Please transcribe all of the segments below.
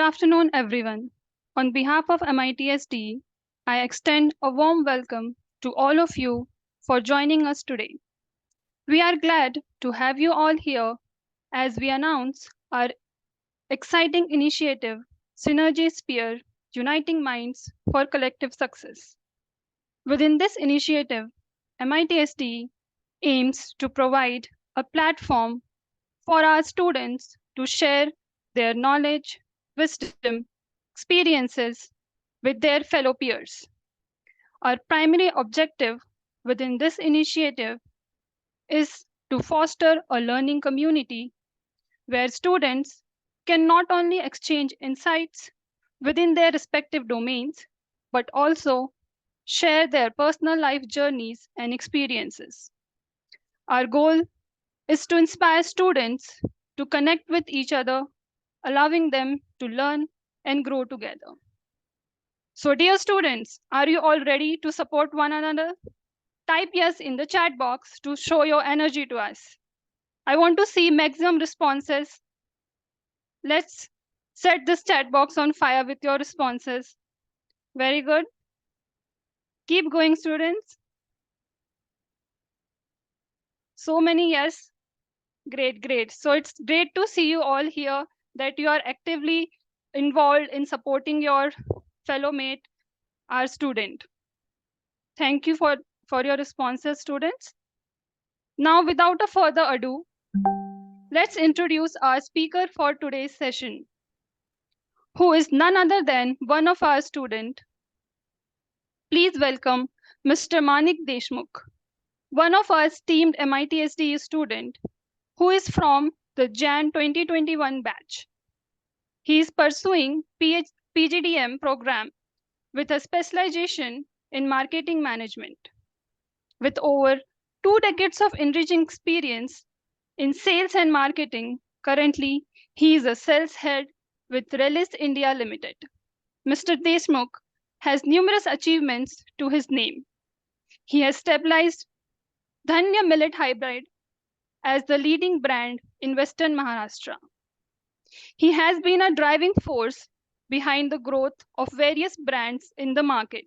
Good afternoon, everyone. On behalf of MITSD, I extend a warm welcome to all of you for joining us today. We are glad to have you all here as we announce our exciting initiative, Synergy Sphere Uniting Minds for Collective Success. Within this initiative, MITSD aims to provide a platform for our students to share their knowledge, wisdom, experiences with their fellow peers. Our primary objective within this initiative is to foster a learning community where students can not only exchange insights within their respective domains, but also share their personal life journeys and experiences. Our goal is to inspire students to connect with each other, allowing them to learn and grow together. So, dear students, are you all ready to support one another? Type yes in the chat box to show your energy to us. I want to see maximum responses. Let's set this chat box on fire with your responses. Very good. Keep going, students. So many yes. Great, great. So it's great to see you all here, that you are actively involved in supporting your fellow mate, our student. Thank you for your responses, students. Now, without a further ado, let's introduce our speaker for today's session, who is none other than one of our students. Please welcome Mr. Manik Deshmukh, one of our esteemed MITSD student, who is from the Jan 2021 batch. He is pursuing PGDM program with a specialization in marketing management. With over 2 decades of enriching experience in sales and marketing, currently he is a sales head with Relis India Limited. Mr. Deshmukh has numerous achievements to his name. He has stabilized Dhanya Millet Hybrid as the leading brand in Western Maharashtra. He has been a driving force behind the growth of various brands in the market.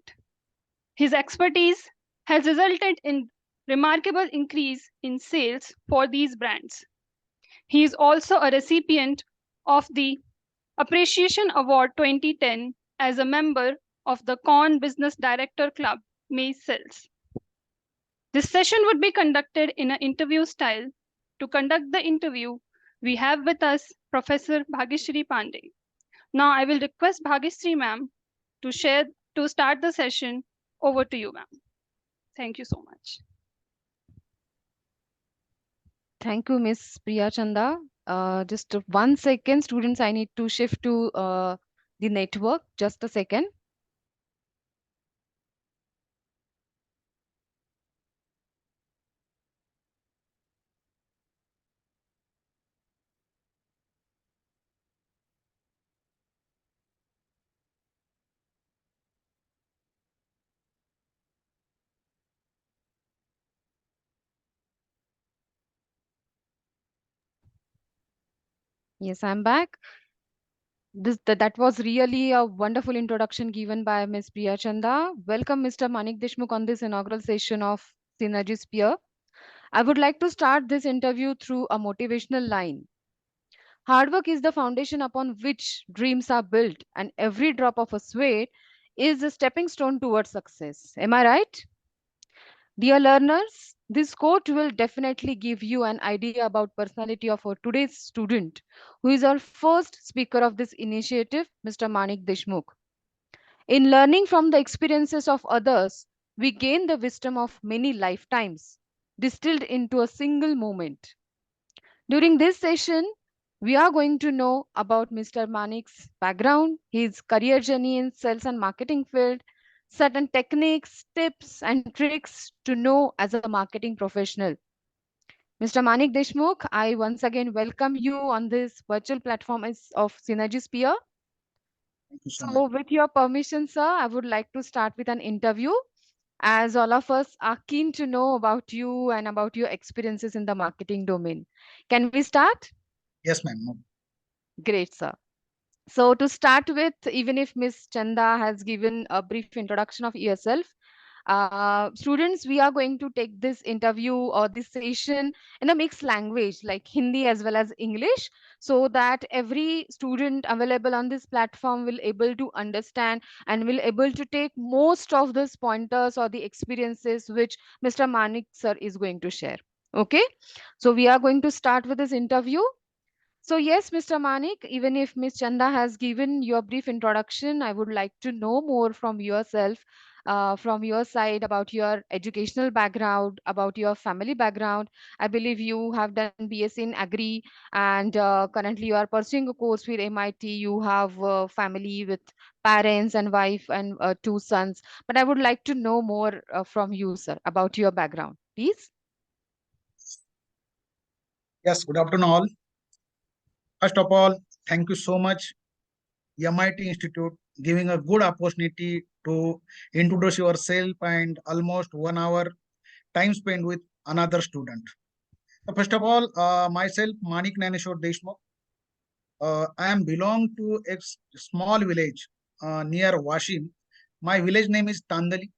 His expertise has resulted in remarkable increase in sales for these brands. He is also a recipient of the Appreciation Award 2010 as a member of the Con Business Director Club, Maze Sales. This session would be conducted in an interview style. To conduct the interview, we have with us Professor Bhagyashree Pandey. Now I will request Bhagyashree ma'am to start the session. Over to you, ma'am. Thank you so much. Thank you, Miss Priya Chanda. Just 1 second, students, I need to shift to the network. Just a second. Yes, I'm back. That was really a wonderful introduction given by Ms. Priya Chanda. Welcome, Mr. Manik Deshmukh, on this inaugural session of Synergy Sphere. I would like to start this interview through a motivational line. Hard work is the foundation upon which dreams are built, and every drop of a sweat is a stepping stone towards success. Am I right? Dear learners, this quote will definitely give you an idea about personality of our today's student, who is our first speaker of this initiative, Mr. Manik Deshmukh. In learning from the experiences of others, we gain the wisdom of many lifetimes, distilled into a single moment. During this session, we are going to know about Mr. Manik's background, his career journey in sales and marketing field, certain techniques, tips, and tricks to know as a marketing professional. Mr. Manik Deshmukh, I once again welcome you on this virtual platform of Synergy Sphere. Thank you so So, much. with your permission, sir, I would like to start with an interview, as all of us are keen to know about you and about your experiences in the marketing domain. Can we start? Yes, ma'am. Great, sir. So to start with, even if Miss Chanda has given a brief introduction of yourself, students, we are going to take this interview or this session in a mixed language like Hindi as well as English, so that every student available on this platform will able to understand and will able to take most of these pointers or the experiences which Mr. Manik sir is going to share. Okay, so we are going to start with this interview. So yes, Mr. Manik, even if Ms. Chanda has given your brief introduction, I would like to know more from yourself, from your side about your educational background, about your family background. I believe you have done BSc in Agri and currently you are pursuing a course with MIT. You have family with parents and wife and two sons. But I would like to know more from you, sir, about your background, please. Yes, good afternoon all. First of all, thank you so much, MIT Institute, giving a good opportunity to introduce yourself and almost 1 hour time spent with another student. First of all, myself, Manik Naneshwar Deshmukh. I am belong to a small village near Washim. My village name is Tandali,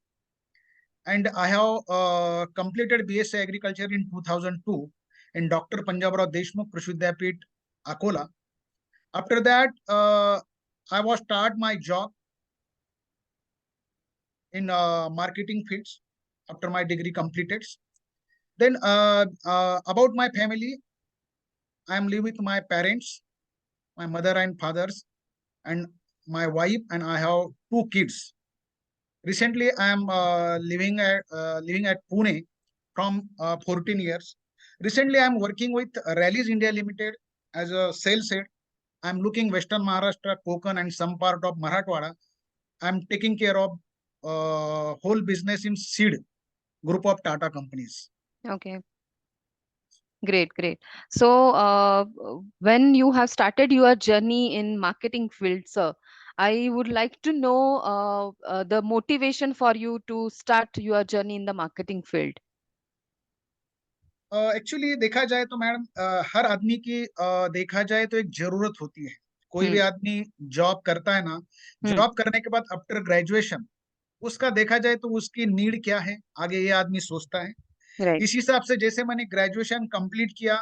and I have completed BSc Agriculture in 2002 in Dr. Panjabrao Deshmukh Krishi Vidyapith, Akola. After that, I was start my job in marketing fields after my degree completed. Then about my family, I am live with my parents, my mother and fathers, and my wife, and I have two kids. Recently, I am living at Pune from 14 years. Recently, I am working with Rallies India Limited as a sales head. I am looking Western Maharashtra, Konkan, and some part of Marathwada. I am taking care of whole business in seed group of Tata companies. Okay. Great, great. So, when you have started your journey in marketing field, sir, I would like to know the motivation for you to start your journey in the marketing field. Actually देखा जाए तो madam हर आदमी की देखा जाए तो एक जरूरत होती है. कोई भी आदमी जॉब करता है ना, जॉब करने के बाद आफ्टर ग्रेजुएशन उसका देखा जाए तो उसकी नीड क्या है आगे ये आदमी सोचता है. Right. इस हिसाब से जैसे मैंने ग्रेजुएशन कंप्लीट किया,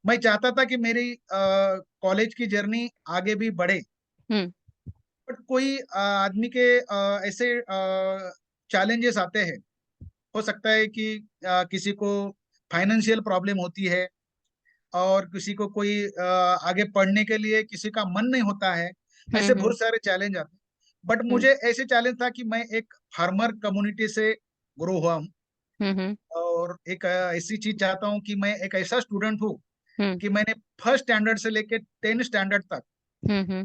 मैं चाहता था कि मेरी कॉलेज की जर्नी आगे भी बढ़े. बट कोई आदमी के ऐसे चैलेंजेस आते हैं. हो सकता है कि किसी को फाइनेंशियल प्रॉब्लम होती है और किसी को कोई आगे पढ़ने के लिए किसी का मन नहीं होता है. ऐसे बहुत सारे चैलेंज आते हैं. बट मुझे ऐसे चैलेंज था कि मैं एक फार्मर कम्युनिटी से ग्रो हुआ हूँ और एक ऐसी चीज चाहता हूँ कि मैं एक ऐसा स्टूडेंट हूँ कि मैंने फर्स्ट स्टैंडर्ड से लेके 10 स्टैंडर्ड तक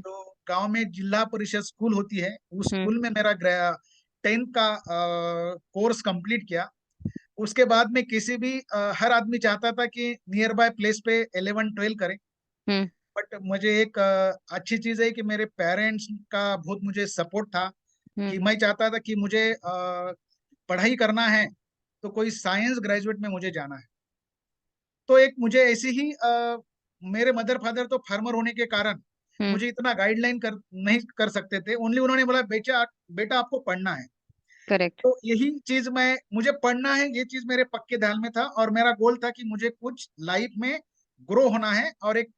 तो गांव में जिला परिषद स्कूल होती है, उस स्कूल में मेरा 10th का कोर्स कंप्लीट किया. उसके बाद में किसी भी हर आदमी चाहता था कि नियर बाय प्लेस पे 11-12 करे. बट मुझे एक अच्छी चीज है कि मेरे पेरेंट्स का बहुत मुझे सपोर्ट था कि मैं चाहता था कि मुझे पढ़ाई करना है तो कोई साइंस ग्रेजुएट में मुझे जाना है. तो एक मुझे ऐसी ही मेरे मदर फादर तो फार्मर होने के कारण मुझे इतना गाइडलाइन नहीं कर सकते थे. ओनली उन्होंने बोला बेटा आपको पढ़ना है. करेक्ट. तो यही चीज मुझे पढ़ना है, ये चीज मेरे पक्के ध्यान में था और मेरा गोल था कि मुझे कुछ लाइफ में ग्रो होना है और एक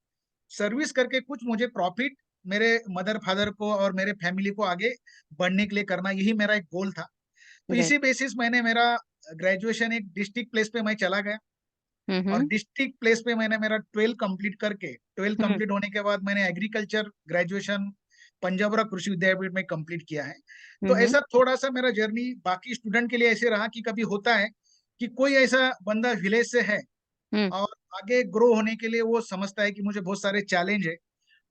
सर्विस करके कुछ मुझे प्रॉफिट मेरे मदर फादर को और मेरे फैमिली को आगे बढ़ने के लिए करना, यही मेरा एक गोल था. तो इसी बेसिस मैंने मेरा ग्रेजुएशन एक डिस्ट्रिक्ट प्लेस पे मैं चला गया और डिस्ट्रिक्ट प्लेस पे मैंने मेरा 12 कंप्लीट करके 12 कंप्लीट होने के बाद मैंने एग्रीकल्चर ग्रेजुएशन पंजाबरा कृषि विद्यापीठ में कंप्लीट किया है. तो ऐसा थोड़ा सा मेरा जर्नी बाकी स्टूडेंट के लिए ऐसे रहा कि कभी होता है कि कोई ऐसा बंदा विलेज से है और आगे ग्रो होने के लिए वो समझता है कि मुझे बहुत सारे चैलेंज है.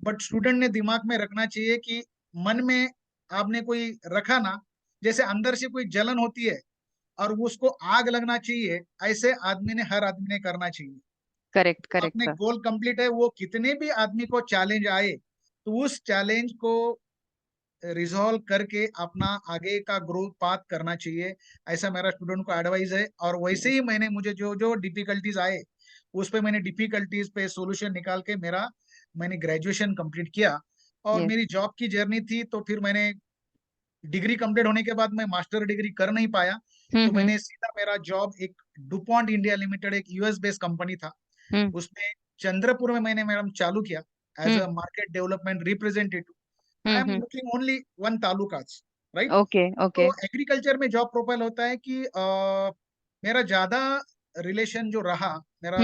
बट स्टूडेंट ने दिमाग में रखना चाहिए कि मन में आपने कोई रखा ना, जैसे अंदर से कोई जलन होती है और उसको आग लगना चाहिए, ऐसे आदमी ने हर आदमी ने करना चाहिए. करेक्ट, तो करेक्ट अपने सर. गोल कंप्लीट है, वो कितने भी आदमी को चैलेंज आए तो उस चैलेंज को रिजॉल्व करके अपना आगे का ग्रोथ पाथ करना चाहिए, ऐसा मेरा स्टूडेंट को एडवाइस है. और वैसे ही मैंने मुझे जो जो डिफिकल्टीज आए उस पे मैंने डिफिकल्टीज पे सोल्यूशन निकाल के मैंने ग्रेजुएशन कंप्लीट किया. और Yes. मेरी जॉब की जर्नी थी, तो फिर मैंने डिग्री कंप्लीट होने के बाद मैं मास्टर डिग्री कर नहीं पाया, तो मैंने सीधा मेरा जॉब एक डुपॉन्ट इंडिया लिमिटेड, एक यूएस बेस्ड कंपनी था, उसमें चंद्रपुर में मैंने मैडम चालू किया as a market development representative. I am looking only one talukas, right. Okay. तो Okay. एग्रीकल्चर में जॉब प्रोफाइल होता है कि मेरा ज्यादा रिलेशन जो रहा, मेरा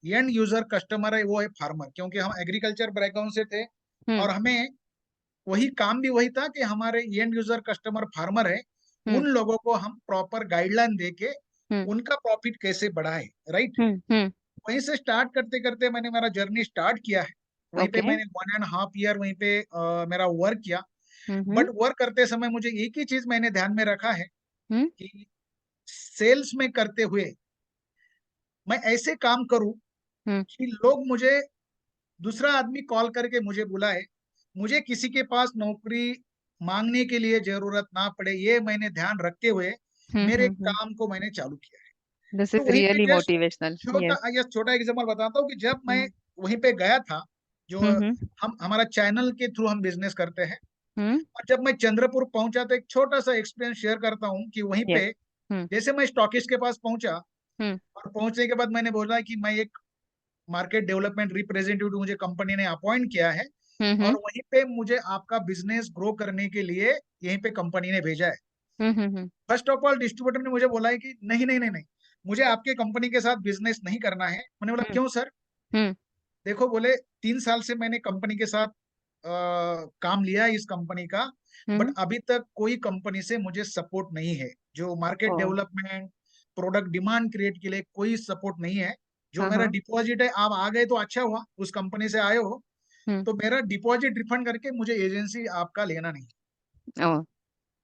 एंड यूजर कस्टमर है वो है फार्मर, क्योंकि हम एग्रीकल्चर बैकग्राउंड से थे और हमें वही काम भी वही था कि हमारे एंड यूजर कस्टमर फार्मर है, उन लोगों को हम प्रॉपर गाइडलाइन देके उनका प्रॉफिट कैसे बढ़ाए, राइट। वहीं से स्टार्ट करते करते मैंने मेरा जर्नी स्टार्ट किया है। वहीं पे Okay. मैंने 1.5 ईयर वहीं पे मेरा वर्क किया। बट वर्क करते समय मुझे एक ही चीज मैंने ध्यान में रखा है कि सेल्स में करते हुए मैं ऐसे काम करूं कि लोग मुझे, दूसरा आदमी कॉल करके मुझे बुलाए, मुझे किसी के पास नौकरी मांगने के लिए जरूरत ना पड़े, ये मैंने ध्यान रखते हुए मेरे काम को मैंने चालू किया है। This तो is वहीं पे really जस्ट motivational. Yes. छोटा एग्जांपल बताता हूँ कि जब मैं वहीं पे गया था, जो हम हमारा चैनल के थ्रू हम बिजनेस करते हैं, और जब मैं चंद्रपुर पहुंचा तो एक छोटा सा एक्सपीरियंस शेयर करता हूँ कि वहीं Yes. पे जैसे मैं स्टॉकिस्ट के पास पहुंचा, और पहुंचने के बाद मैंने बोला कि मैं एक मार्केट डेवलपमेंट रिप्रेजेंटेटिव मुझे कंपनी ने अपॉइंट किया है, और वहीं पे मुझे आपका बिजनेस ग्रो करने के लिए यहीं पे कंपनी ने भेजा है। फर्स्ट ऑफ ऑल डिस्ट्रीब्यूटर ने मुझे बोला है कि नहीं नहीं नहीं नहीं, मुझे आपके कंपनी के साथ बिजनेस नहीं करना है। मैंने बोला क्यों सर? देखो बोले 3 साल से मैंने कंपनी के साथ काम लिया इस कंपनी का, बट अभी तक कोई कंपनी से मुझे सपोर्ट नहीं है, जो market development product demand create के लिए कोई सपोर्ट नहीं है। जो मेरा डिपॉजिट है, आप आ गए तो अच्छा हुआ, उस कंपनी से आए हो, तो मेरा डिपॉजिट रिफंड करके मुझे एजेंसी आपका लेना नहीं।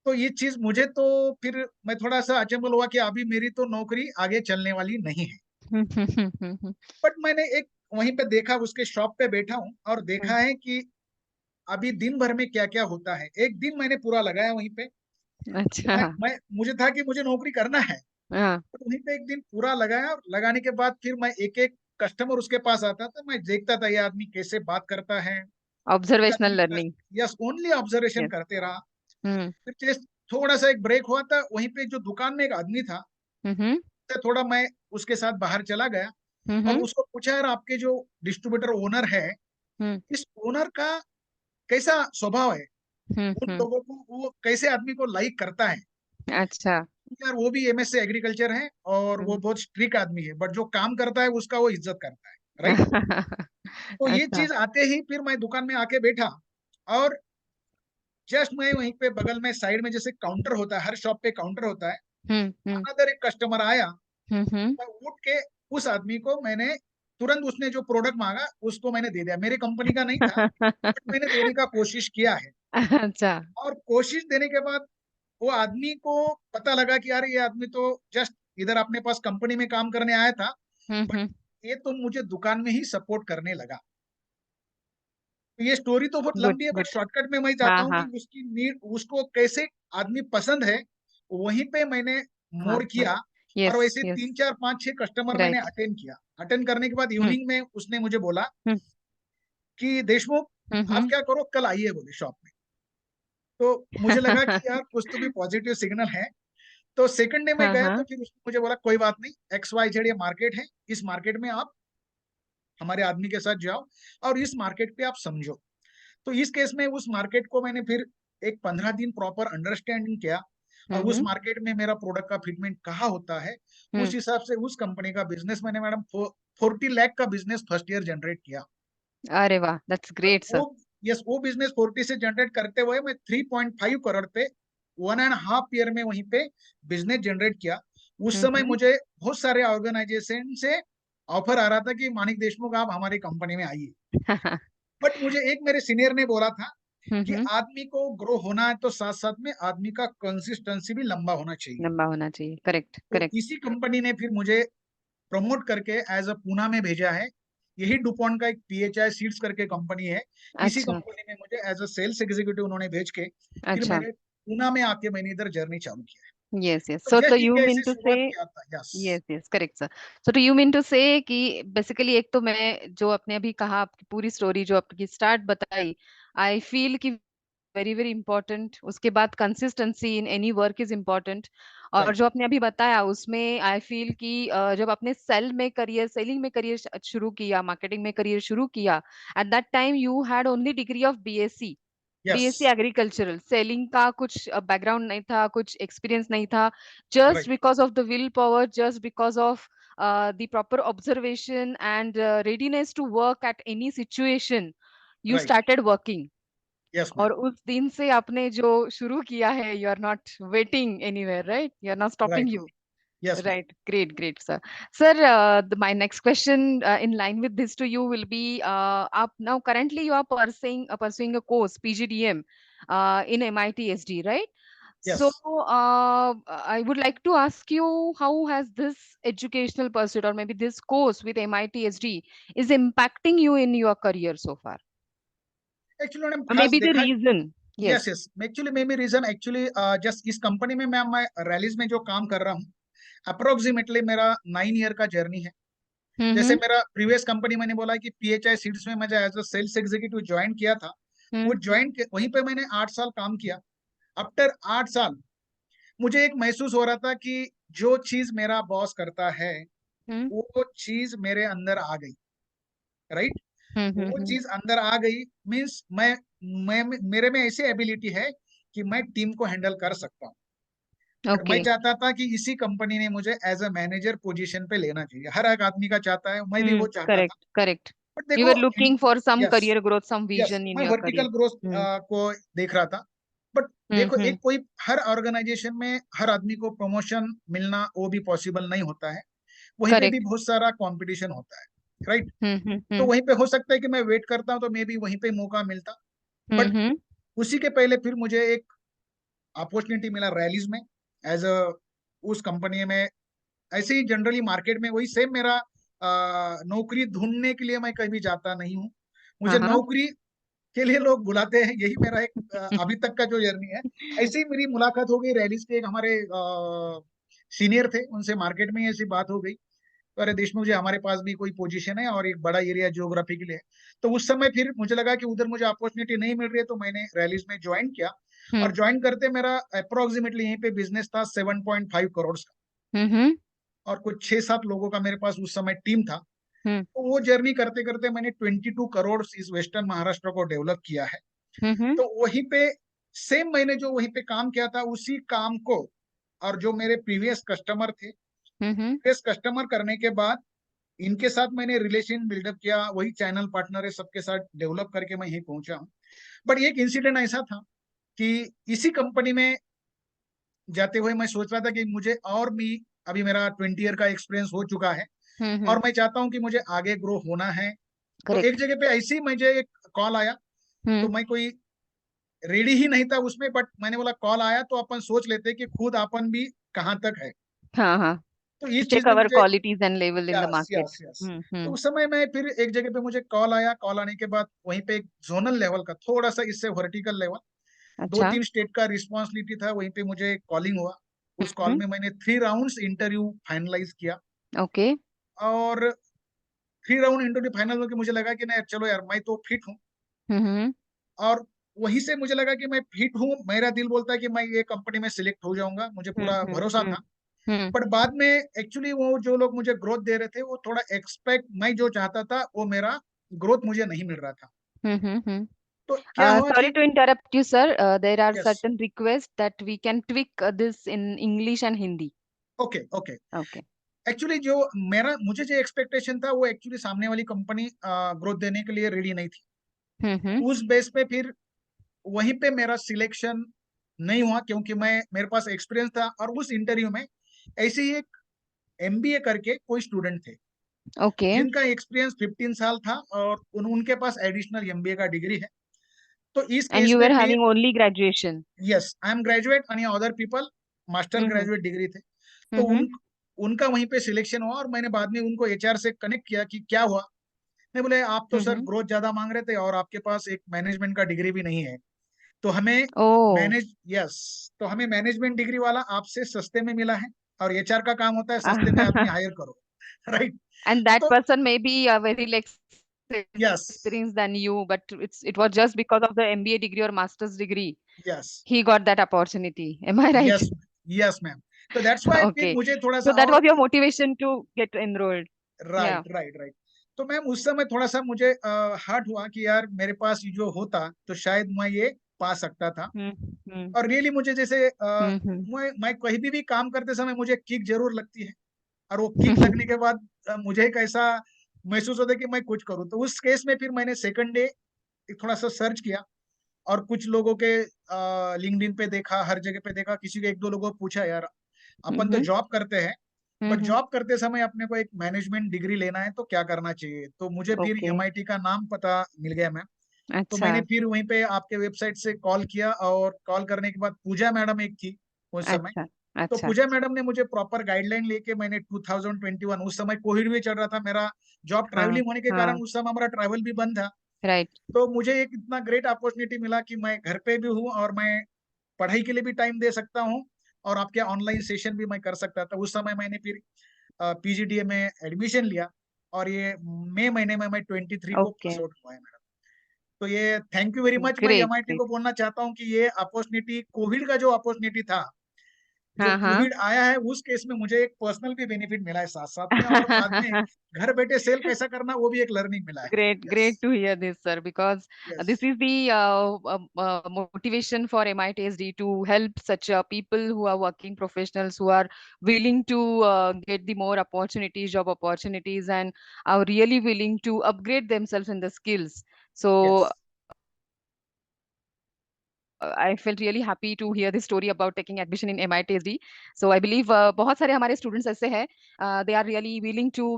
तो ये चीज मुझे तो फिर मैं थोड़ा सा अचंभल हुआ कि अभी मेरी तो नौकरी आगे चलने वाली नहीं है। बट मैंने एक वहीं पे देखा, उसके शॉप पे बैठा हूँ और देखा है कि अभी दिन भर में क्या क्या होता है। एक दिन मैंने पूरा लगाया वहीं पे। अच्छा। मैं मुझे था कि मुझे नौकरी करना है, तो वहीं पे एक दिन पूरा लगाया, और लगाने के बाद फिर मैं एक एक कस्टमर उसके पास आता था, मैं देखता था ये आदमी कैसे बात करता है। Observational learning. Yes, only observation Yes. करते रहा। फिर जस्ट थोड़ा सा एक ब्रेक हुआ था, वहीं पे जो दुकान में एक आदमी था, तो थोड़ा मैं उसके साथ बाहर चला गया और उसको पूछा, यार आपके जो डिस्ट्रीब्यूटर ओनर है, इस ओनर का कैसा स्वभाव है, उन लोगों को वो कैसे आदमी को लाइक करता है। अच्छा। यार वो भी एमएस से एग्रीकल्चर है और वो बहुत स्ट्रिक्ट आदमी है, बट जो काम करता है उसका वो इज्जत करता है, राइट। तो ये अच्छा। चीज आते ही फिर मैं दुकान में आके बैठा, और जस्ट मैं वहीं पे बगल में साइड में जैसे काउंटर होता है, हर शॉप पे काउंटर होता है, अनदर एक कस्टमर आया, मैं उठ के उस आदमी को मैंने तुरंत, उसने जो प्रोडक्ट मांगा उसको मैंने दे दिया। मेरी कंपनी का नहीं था, बट मैंने देने का कोशिश किया है। अच्छा। और कोशिश देने के बाद वो आदमी को पता लगा कि यार ये आदमी तो जस्ट इधर अपने पास कंपनी में काम करने आया था, बट ये तो मुझे दुकान में ही सपोर्ट करने लगा। तो ये स्टोरी तो बहुत गुड लंबी है, बट गुड। शॉर्टकट में मैं चाहता हाँ हूँ कि हाँ उसकी नीड, उसको कैसे आदमी पसंद है, वहीं पे मैंने हाँ मोड़ हाँ। किया। और यस वैसे यस। 3 4 5 6 कस्टमर मैंने राइट। अटेंड किया। अटेंड करने के बाद इवनिंग में उसने मुझे बोला कि देशमुख, आप क्या करो, कल आइए बोले शॉप में। तो मुझे लगा कि यार कुछ तो भी पॉजिटिव सिग्नल है। तो सेकंड डे में हाँ गया, हाँ। तो फिर उसने मुझे बोला कोई बात नहीं, XYZ ये मार्केट है, इस मार्केट में आप हमारे आदमी के साथ जाओ और इस मार्केट पे आप समझो। तो इस केस में उस मार्केट को मैंने फिर एक 15 दिन प्रॉपर अंडरस्टैंडिंग किया, और उस मार्केट में मेरा प्रोडक्ट का फिटमेंट कहाँ होता है, उस हिसाब से उस कंपनी का बिजनेस मैंने मैडम 40 लाख का बिजनेस फर्स्ट ईयर जनरेट किया। अरे वाह, दैट्स ग्रेट सर। वो बिजनेस 40 से जनरेट करते हुए मैं 3.5 करोड़ पे 1.5 ईयर में वहीं पे बिजनेस जनरेट किया। उस समय मुझे बहुत सारे ऑर्गेनाइजेशन से ऑफर आ रहा था कि मानिक देशमुख आप हमारी कंपनी में आइए। बट मुझे एक मेरे सीनियर ने बोला था कि आदमी को ग्रो होना है तो साथ साथ में आदमी का कंसिस्टेंसी भी लंबा होना चाहिए। लंबा होना चाहिए। करेक्ट तो करेक्ट। इसी कंपनी ने फिर मुझे प्रमोट करके एज अ पूना में भेजा है। यही डुपॉन्ट का एक PHI सीड्स करके कंपनी है, इसी अच्छा कंपनी में मुझे एज अ सेल्स एग्जीक्यूटिव उन्होंने भेज के फिर अच्छा। मेरे पूना में आके मैंने इधर जर्नी चालू किया है। Yes, yes. तो So, जस्ट you ये mean ऐसे to शुरुआत say, किया था। Yes, yes, yes, correct, sir. So, do you mean to say कि basically एक तो मैं जो आपने अभी कहा, आपकी पूरी स्टोरी जो आपकी स्टार्ट बताई, I feel कि वेरी वेरी इंपॉर्टेंट, उसके बाद consistency in any work is important. और राइट, जो आपने अभी बताया उसमें आई फील कि जब आपने सेलिंग में करियर शुरू किया, मार्केटिंग में करियर शुरू किया, at that time you had only degree of BSc, yes, BSc agricultural. Selling का कुछ बैकग्राउंड नहीं था, कुछ एक्सपीरियंस नहीं था। Just right, because of the will power, just because of the proper observation and readiness to work at any situation, you right, started working. Yes ma'am, और उस दिन से आपने जो शुरू किया है, you are not waiting anywhere, right? You are not stopping right, you. Yes ma'am, Right, great, great, sir. Sir, my next question in line with this to you will be, up now currently you are pursuing a course PGDM in MIT SD, right? Yes. So, I would like to ask you, how has this educational pursuit or maybe this course with MIT SD is impacting you in your career so far? Actually madam Or खास maybe the देखा, reason? Yes Yes. Yes, actually maybe reason actually just इस company में मैं rallies में जो काम कर रहा हूँ, अप्रोक्सीमेटली मेरा 9 ईयर का जर्नी है। जैसे Mm-hmm. मेरा प्रीवियस कंपनी मैंने बोला कि PHI सीड्स में मैं as a sales executive join किया था, वो ज्वाइन वहीं पे मैंने 8 साल काम किया। आफ्टर 8 साल मुझे एक महसूस हो रहा था कि जो चीज मेरा बॉस करता है Mm-hmm. वो चीज मेरे अंदर आ गई, राइट। वो Mm-hmm. चीज अंदर आ गई मीन्स मैं मेरे में ऐसी एबिलिटी है कि मैं टीम को हैंडल कर सकता हूँ। बट मैं Okay. चाहता था कि इसी कंपनी ने मुझे एज अ मैनेजर पोजीशन पे लेना चाहिए, हर एक आदमी का चाहता है, मैं भी वो चाहता था। Correct, correct. बट You देखो, were looking for some yes career growth, some yes, vision in मैं your career. Vertical growth Hmm. को देख रहा था। बट देखो, Hmm. एक कोई हर ऑर्गेनाइजेशन में हर आदमी को प्रमोशन मिलना वो भी पॉसिबल नहीं होता है, वहीं पे भी Correct. बहुत सारा कंपटीशन होता है, राइट। Hmm. तो Hmm. वहीं पे हो सकता है कि मैं वेट करता हूँ तो मे बी वहीं पे मौका मिलता। But Hmm. उसी के पहले फिर मुझे एक अपॉर्चुनिटी मिला रैलीज में, एज अ उस कंपनी में। ऐसे ही जनरली मार्केट में वही सेम मेरा नौकरी ढूंढने के लिए मैं कभी जाता नहीं हूँ, मुझे Uh-huh. नौकरी के लिए लोग बुलाते हैं, यही मेरा एक अभी तक का जो जर्नी है। ऐसे ही मेरी मुलाकात हो गई रैलीज के एक हमारे सीनियर थे, उनसे मार्केट में ही ऐसी बात हो गई, तो अरे देशमुख जी हमारे पास भी कोई पोजीशन है और एक बड़ा एरिया ज्योग्राफी के लिए है। तो उस समय फिर मुझे लगा कि उधर मुझे अपॉर्चुनिटी नहीं मिल रही है, तो मैंने रैलीज में ज्वाइन किया। और Hmm. ज्वाइन करते मेरा अप्रोक्सीमेटली यहीं पे बिजनेस था 7.5 करोड़ का, Hmm. और कुछ 6-7 लोगों का मेरे पास उस समय टीम था। Hmm. तो वो जर्नी करते करते मैंने 22 करोड़ इस वेस्टर्न महाराष्ट्र को डेवलप किया है। Hmm. तो वहीं पे सेम मैंने जो वहीं पे काम किया था उसी काम को, और जो मेरे प्रीवियस कस्टमर थे, Hmm. प्रीवियस कस्टमर करने के बाद इनके साथ मैंने रिलेशन बिल्डअप किया, वही चैनल पार्टनर है सबके साथ डेवलप करके मैं यहीं पहुंचा हूँ। बट एक इंसिडेंट ऐसा था कि इसी कंपनी में जाते हुए मैं सोच रहा था कि मुझे और भी, अभी मेरा 20 ईयर का एक्सपीरियंस हो चुका है और Hmm. मैं चाहता हूँ कि मुझे आगे ग्रो होना है। तो एक Correct. जगह पे ऐसे ही मुझे एक कॉल आया, तो Hmm. मैं कोई रेडी ही नहीं था उसमें, बट मैंने बोला कॉल आया तो अपन सोच लेते कि खुद अपन भी कहाँ तक है। हाँ. तो To इस चीज check में our मुझे, qualities and level in the yes market. Yes yes, Hmm. तो उस समय मैं फिर एक जगह पे मुझे कॉल आया, कॉल आने के बाद वहीं पे एक जोनल लेवल का, थोड़ा सा इससे वर्टिकल लेवल, दो अच्छा. तीन स्टेट का रिस्पॉन्सिबिलिटी था, वहीं पे मुझे कॉलिंग हुआ। उस कॉल Hmm. में मैंने 3 राउंड्स इंटरव्यू फाइनलाइज किया, Okay. और 3 राउंड इंटरव्यू फाइनल होकर मुझे लगा कि नहीं चलो यार मैं तो फिट हूँ। Hmm. और वहीं से मुझे लगा कि मैं फिट हूँ, मेरा दिल बोलता है कि मैं ये कंपनी में सिलेक्ट हो जाऊंगा, मुझे Hmm. पूरा भरोसा Hmm. था। Hmm. बट बाद में एक्चुअली वो जो लोग मुझे ग्रोथ दे रहे थे वो थोड़ा एक्सपेक्ट, मैं जो चाहता था वो मेरा ग्रोथ मुझे नहीं मिल रहा था। Hmm. तो क्या हुआ Sorry कि, to interrupt you, sir. There are yes, certain requests that we can tweak this in English and Hindi. Okay okay, Okay. Actually जो मुझे जो एक्सपेक्टेशन था वो एक्चुअली सामने वाली कंपनी ग्रोथ देने के लिए रेडी नहीं थी। Hmm. उस बेस पे फिर वहीं पे मेरा सिलेक्शन नहीं हुआ, क्योंकि मेरे पास एक्सपीरियंस था, और उस इंटरव्यू में ऐसे ही एक MBA करके कोई स्टूडेंट थे Okay. जिनका एक्सपीरियंस 15 साल था, और उनके पास एडिशनल MBA का डिग्री है। तो इस And केस you में were फिर, having only graduation. Yes I am graduate and other people master Hmm. Graduate degree थे। तो Hmm. उनका वहीं पे सिलेक्शन हुआ, और मैंने बाद में उनको HR से कनेक्ट किया कि क्या हुआ। नहीं बोले आप तो सर Hmm. ग्रोथ ज्यादा मांग रहे थे और आपके पास एक मैनेजमेंट का डिग्री भी नहीं है, तो हमें Oh, तो हमें मैनेजमेंट डिग्री वाला आपसे सस्ते में मिला है, और एचआर का काम होता है सस्ते में आदमी हायर करो, राइट? and that तो person may be very less yes, experienced than you, but it was just because of the MBA degree or master's degree yes, he got that opportunity. Am I right? Yes, yes ma'am. तो that's why फिर Okay. मुझे थोड़ा सा So that और was your motivation to get enrolled. Right, Yeah. Right, right. तो ma'am उस समय थोड़ा सा मुझे हर्ट हुआ कि यार मेरे पास ये जो होता तो शायद मैं ये पा सकता था। Hmm. Hmm. और रियली मुझे जैसे Hmm. मैं कहीं भी काम करते समय मुझे किक जरूर लगती है, और वो किक लगने के बाद मुझे एक ऐसा महसूस होता है कि मैं कुछ करूँ। तो उस केस में फिर मैंने सेकंड डे थोड़ा सा सर्च किया, और कुछ लोगों के लिंक्डइन पे देखा, हर जगह पे देखा, किसी के एक दो लोगों को पूछा, यार अपन तो Hmm. जॉब करते हैं, बट Hmm. जॉब करते समय अपने को एक मैनेजमेंट डिग्री लेना है तो क्या करना चाहिए? तो मुझे फिर Okay. एमआईटी का नाम पता मिल गया मैम। तो मैंने अच्छा, फिर वहीं पे आपके वेबसाइट से कॉल किया, और कॉल करने के बाद पूजा मैडम एक थी उस समय। अच्छा, तो अच्छा। पूजा मैडम ने मुझे प्रॉपर गाइडलाइन लेके, मैंने 2021, उस समय कोविड भी चल रहा था, मेरा जॉब हाँ, ट्रैवलिंग होने के कारण हाँ, उस समय हमारा ट्रैवल भी बंद था। राइट। तो मुझे एक इतना ग्रेट अपॉर्चुनिटी मिला कि मैं घर पे भी हूँ, और मैं पढ़ाई के लिए भी टाइम दे सकता हूँ, और आपके ऑनलाइन सेशन भी मैं कर सकता था। उस समय मैंने फिर पीजीडीए में एडमिशन लिया, और ये मई महीने में मैं 23 को ओके, पास आउट हुआ है मैडम। तो ये थैंक यू वेरी मच, मैं ग्रेट, एमआईटी ग्रेट। को बोलना चाहता हूँ कि ये अपॉर्चुनिटी, कोविड का जो अपॉर्चुनिटी था, जो हाँ, हाँ। कोविड आया है उस केस में मुझे एक पर्सनल भी बेनिफिट मिला है साथ साथ में, और बाद में घर बैठे सेल कैसा करना वो भी एक लर्निंग मिला है। Great, yes, great to hear this, sir, because yes, this is the motivation for MITSD to help such people who are working professionals who are willing to get the more opportunities, job opportunities, and are really willing to upgrade themselves in the skills. So yes, I felt really happy to hear this story about taking admission in MITSD. So I believe बहुत सारे हमारे students ऐसे हैं, they are really willing to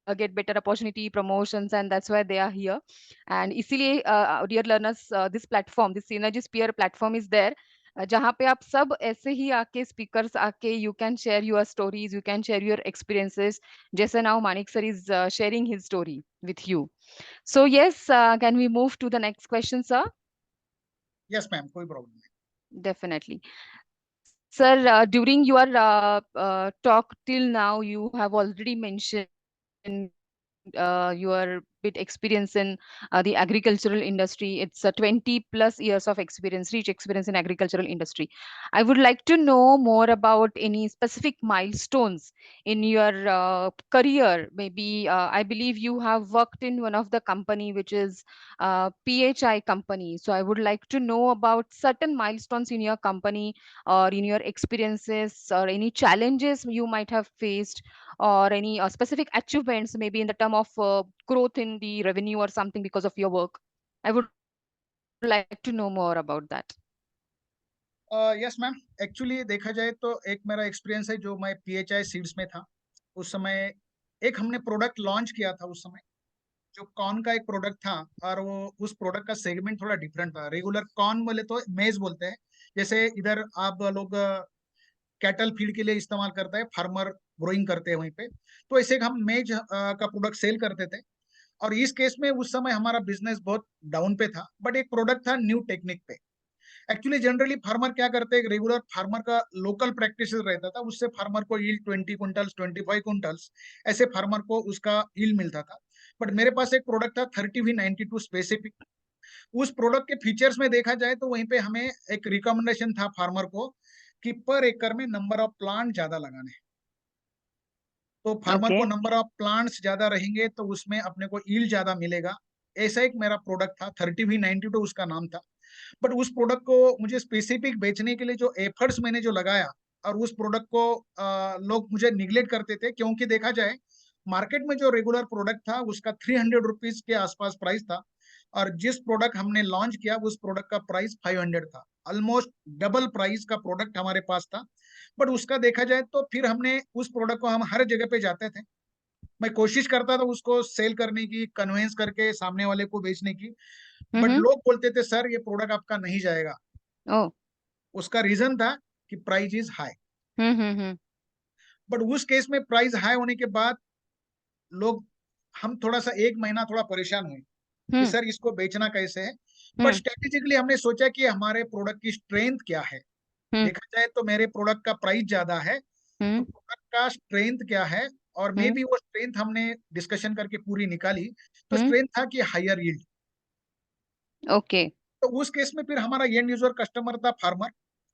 get better opportunity, promotions, and that's why they are here. And इसीलिए dear learners, this platform, this Synergy Sphere platform is there. जहाँ पे आप सब ऐसे ही आके speakers आके you can share your stories, you can share your experiences. जैसे now Manik sir is sharing his story with you. So yes, can we move to the next question, sir? Yes ma'am, कोई problem नहीं। Definitely. Sir, during your talk till now, you have already mentioned your bit experience in the agricultural industry. It's a 20 plus years of experience, rich experience in agricultural industry. I would like to know more about any specific milestones in your career. Maybe I believe you have worked in one of the company which is PHI company. So I would like to know about certain milestones in your company or in your experiences or any challenges you might have faced or any specific achievements, maybe in the term of growth in the revenue or something because of your work. I would like to know more about that. Yes ma'am, actually देखा जाए तो एक मेरा experience है, जो मैं PHI seeds में था उस समय, एक हमने प्रोडक्ट लॉन्च किया था उस समय, जो कॉर्न का एक प्रोडक्ट था, और वो उस प्रोडक्ट का सेगमेंट थोड़ा डिफरेंट था। रेगुलर कॉर्न बोले तो मेज बोलते हैं, जैसे इधर आप लोग कैटल फीड के लिए इस्तेमाल करता है, फार्मर ग्रोइंग करते हैं वहीं पे, तो ऐसे हम मेज का प्रोडक्ट सेल करते थे। और इस केस में उस समय हमारा बिजनेस बहुत डाउन पे था, बट एक प्रोडक्ट था न्यू टेक्निक पे। एक्चुअली जनरली फार्मर क्या करते हैं, रेगुलर फार्मर का लोकल प्रैक्टिस रहता था, उससे फार्मर को यील्ड 20 क्विंटल्स 25 क्विंटल्स ऐसे फार्मर को उसका यील्ड मिलता था। बट मेरे पास एक प्रोडक्ट था 30V92 स्पेसिफिक। उस प्रोडक्ट के फीचर्स में देखा जाए तो वहीं पे हमें एक रिकमेंडेशन था फार्मर को कि पर एकड़ में नंबर ऑफ प्लांट ज्यादा लगाने हैं। तो फार्मर को Okay. नंबर ऑफ प्लांट्स ज्यादा रहेंगे तो उसमें अपने को यील्ड ज्यादा मिलेगा। ऐसा एक मेरा प्रोडक्ट था, 30V92 उसका नाम था। बट उस प्रोडक्ट को मुझे स्पेसिफिक बेचने के लिए जो एफर्ट्स मैंने जो लगाया, और उस प्रोडक्ट को लोग मुझे निगलेक्ट करते थे, क्योंकि देखा जाए मार्केट में जो रेगुलर प्रोडक्ट था उसका 300 रुपीज के आसपास प्राइस था, और जिस प्रोडक्ट हमने लॉन्च किया उस प्रोडक्ट का प्राइस 500 था। ऑलमोस्ट डबल प्राइस का प्रोडक्ट हमारे पास था। बट उसका देखा जाए तो फिर हमने उस प्रोडक्ट को, हम हर जगह पे जाते थे, मैं कोशिश करता था उसको सेल करने की, कन्वेंस करके सामने वाले को बेचने की, बट Mm-hmm. लोग बोलते थे सर ये प्रोडक्ट आपका नहीं जाएगा। Oh. उसका रीजन था कि price is high. Mm-hmm. But उस केस में प्राइस हाई होने के बाद लोग, हम थोड़ा सा एक महीना थोड़ा परेशान हुए, कि सर इसको बेचना कैसे है, बट स्ट्रेटेजिकली हमने सोचा कि हमारे प्रोडक्ट की स्ट्रेंथ क्या है। देखा जाए तो मेरे प्रोडक्ट का प्राइस ज्यादा है, तो प्रोडक्ट का स्ट्रेंथ क्या है, और मे भी वो स्ट्रेंथ हमने डिस्कशन करके पूरी निकाली। तो स्ट्रेंथ था कि हायर यील्ड। ओके। तो उस केस में फिर हमारा एंड यूजर कस्टमर था फार्मर।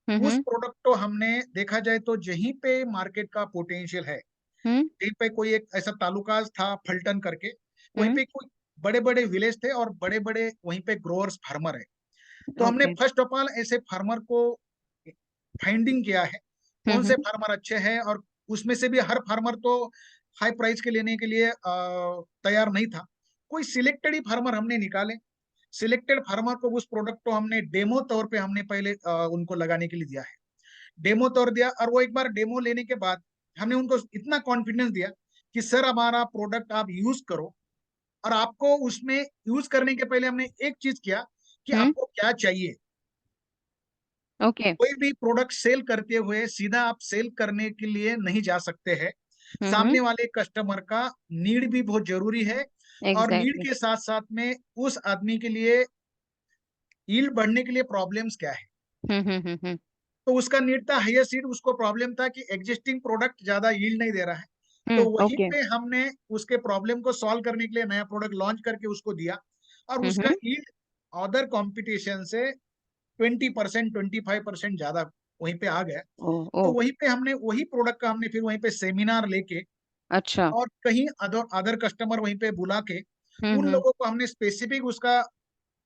उस प्रोडक्ट को हमने देखा जाए तो जहीं पे मार्केट का पोटेंशियल है, कहीं पे कोई एक ऐसा तालुकाज था फल्टन करके, वहीं पे कोई बड़े बड़े विलेज थे और बड़े बड़े वहीं पे ग्रोअर्स फार्मर है। तो हमने फर्स्ट ऑफ ऑल ऐसे फार्मर को फाइंडिंग किया है, कौन से फार्मर अच्छे हैं, और उसमें से भी हर फार्मर तो हाई प्राइस के लेने के लिए तैयार नहीं था। कोई सिलेक्टेड ही फार्मर हमने निकाले। सिलेक्टेड फार्मर को उस प्रोडक्ट को हमने डेमो तौर पे हमने पहले उनको लगाने के लिए दिया है, डेमो तौर दिया। और वो एक बार डेमो लेने के बाद हमने उनको इतना कॉन्फिडेंस दिया कि सर हमारा प्रोडक्ट आप यूज करो, और आपको उसमें यूज करने के पहले हमने एक चीज किया कि आपको क्या चाहिए। ओके। कोई भी प्रोडक्ट सेल करते हुए सीधा आप सेल करने के लिए नहीं जा सकते हैं। सामने वाले कस्टमर का नीड भी बहुत जरूरी है, और नीड एग्जैक्टली। के साथ साथ में उस आदमी के लिए यील्ड बढ़ने के लिए प्रॉब्लम्स क्या है। तो उसका नीड था हायर सीड, उसको प्रॉब्लम था कि एग्जिस्टिंग प्रोडक्ट ज्यादा यील्ड नहीं दे रहा है। तो वहीं ओके। पे हमने उसके प्रॉब्लम को सॉल्व करने के लिए नया प्रोडक्ट लॉन्च करके उसको दिया, और उसका यील्ड अदर कंपटीशन से 20% 25% ज्यादा वहीं पे आ गया। तो वहीं पे हमने वही प्रोडक्ट का हमने फिर वहीं पे सेमिनार लेके, अच्छा। और कहीं अदर अदर कस्टमर वहीं पे बुला के उन लोगों को हमने स्पेसिफिक उसका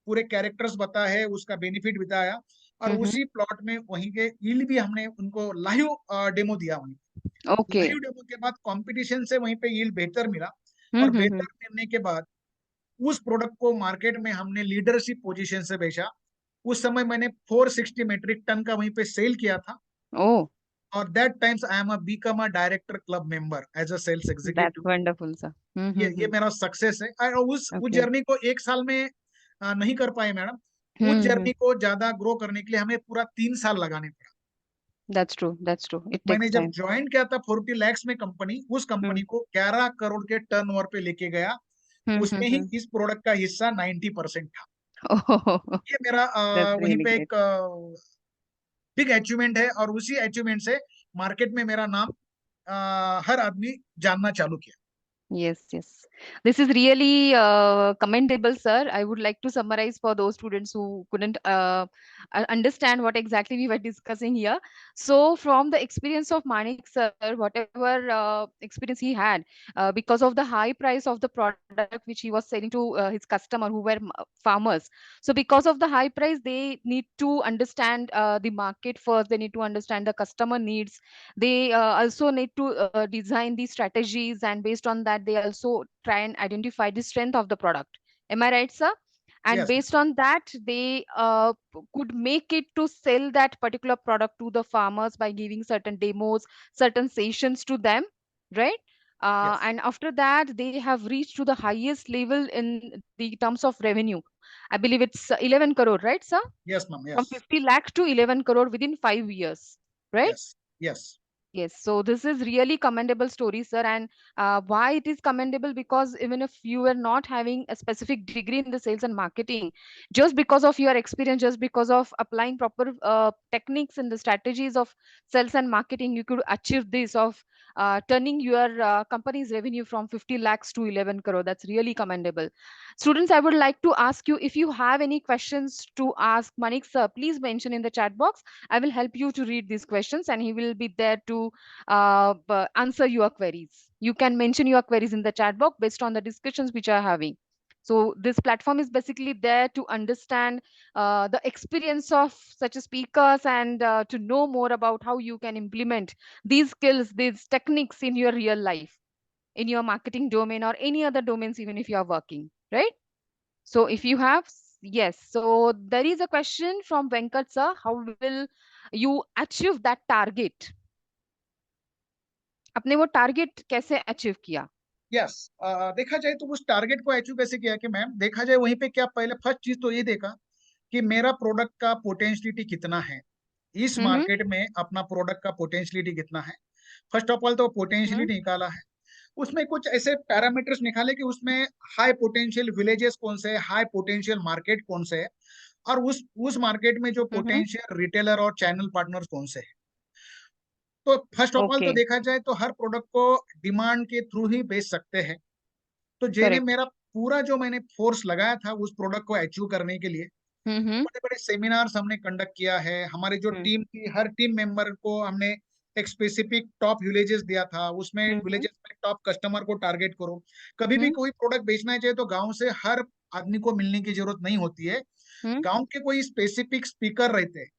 पूरे कैरेक्टर्स बताया है, उसका बेनिफिट बताया, और उसी प्लॉट में वहीं के यील्ड भी हमने उनको लाइव डेमो दिया। वहीं ओके। लाइव डेमो के बाद कंपटीशन से वहीं पे यील्ड बेहतर मिला, और बेहतर मिलने के बाद उस प्रोडक्ट को मार्केट में हमने लीडरशिप पोजीशन से बेचा। उस समय मैंने 460 मेट्रिक टन का वहीं पे सेल किया था, ओ, और that times I am become a director club member as a sales that's executive. Wonderful sir. ये मेरा सक्सेस है। और उस ओके। जर्नी को एक साल में नहीं कर पाए मैडम। उस हम्म। जर्नी को ज्यादा ग्रो करने के लिए हमें पूरा 3 साल लगाने पड़ा। That's true, that's true, it मैंने टेक्स जब टाइम। ज्वाइन किया था 40 lakhs में कंपनी, उस कंपनी को 11 करोड़ के टर्नओवर पे लेके गया। उसमें ही इस प्रोडक्ट का हिस्सा 90% था। ओह, ये मेरा दैट्स वहीं रियली पे ग्रेट। एक बिग अचीवमेंट है, और उसी अचीवमेंट से मार्केट में मेरा नाम हर आदमी जानना चालू किया। Yes, yes. This is really commendable, sir. I would like to summarize for those students who couldn't understand what exactly we were discussing here. So, from the experience of Manik, sir, whatever experience he had, because of the high price of the product which he was selling to his customer who were farmers. So, because of the high price, they need to understand the market first. They need to understand the customer needs. They also need to design the strategies, and based on that they also try and identify the strength of the product. Am I right, sir? And Yes, based on that they could make it to sell that particular product to the farmers by giving certain demos, certain sessions to them, right? yes, And after that they have reached to the highest level in the terms of revenue. I believe it's 11 crore, right, sir? yes, ma'am. From Yes, 50 lakh to 11 crore within 5 years, right? yes, yes, Yes, so this is really commendable story, sir. And why it is commendable? Because even if you were not having a specific degree in the sales and marketing, just because of your experience, just because of applying proper techniques and the strategies of sales and marketing, you could achieve this of turning your company's revenue from 50 lakhs to 11 crore. That's really commendable. Students, I would like to ask you if you have any questions to ask Manik sir, please mention in the chat box. I will help you to read these questions and he will be there to answer your queries. You can mention your queries in the chat box based on the discussions which are having. So this platform is basically there to understand the experience of such speakers and to know more about how you can implement these skills, these techniques in your real life, in your marketing domain or any other domains, even if you are working, right? So if you have, yes. So there is a question from Venkat sir. How will you achieve that target? अपने वो target कैसे achieve किया? Yes. देखा जाए तो उस target को achieve कैसे किया कि मैम, देखा जाए वहीं पे क्या, पहले फर्स्ट चीज तो ये देखा कि मेरा प्रोडक्ट का पोटेंशियलिटी कितना है, इस हम्म। मार्केट में अपना प्रोडक्ट का पोटेंशियलिटी कितना है। फर्स्ट ऑफ ऑल तो हम्म। पोटेंशियलिटी निकाला है। उसमें कुछ ऐसे पैरामीटर्स निकाले कि उसमें हाई पोटेंशियल विलेजेस कौन से है, हाई पोटेंशियल मार्केट कौन से है, और उस मार्केट में जो पोटेंशियल रिटेलर और चैनल पार्टनर्स कौन से है। तो फर्स्ट ऑफ ऑल तो ओके, देखा जाए तो हर प्रोडक्ट को डिमांड के थ्रू ही बेच सकते हैं। तो जेने करेक्ट। मेरा पूरा जो मैंने फोर्स लगाया था उस प्रोडक्ट को अचीव करने के लिए, हम्म। बड़े बड़े सेमिनार्स हमने कंडक्ट किया है। हमारे जो हम्म टीम की हर टीम मेंबर को हमने एक स्पेसिफिक टॉप विलेजेस दिया था, उसमें हम्म विलेजेस में टॉप कस्टमर को टारगेट करो। कभी भी हम्म कोई प्रोडक्ट बेचना चाहिए तो गांव से हर आदमी को मिलने की जरूरत नहीं होती है। हम्म गांव के कोई स्पेसिफिक स्पीकर रहते हैं,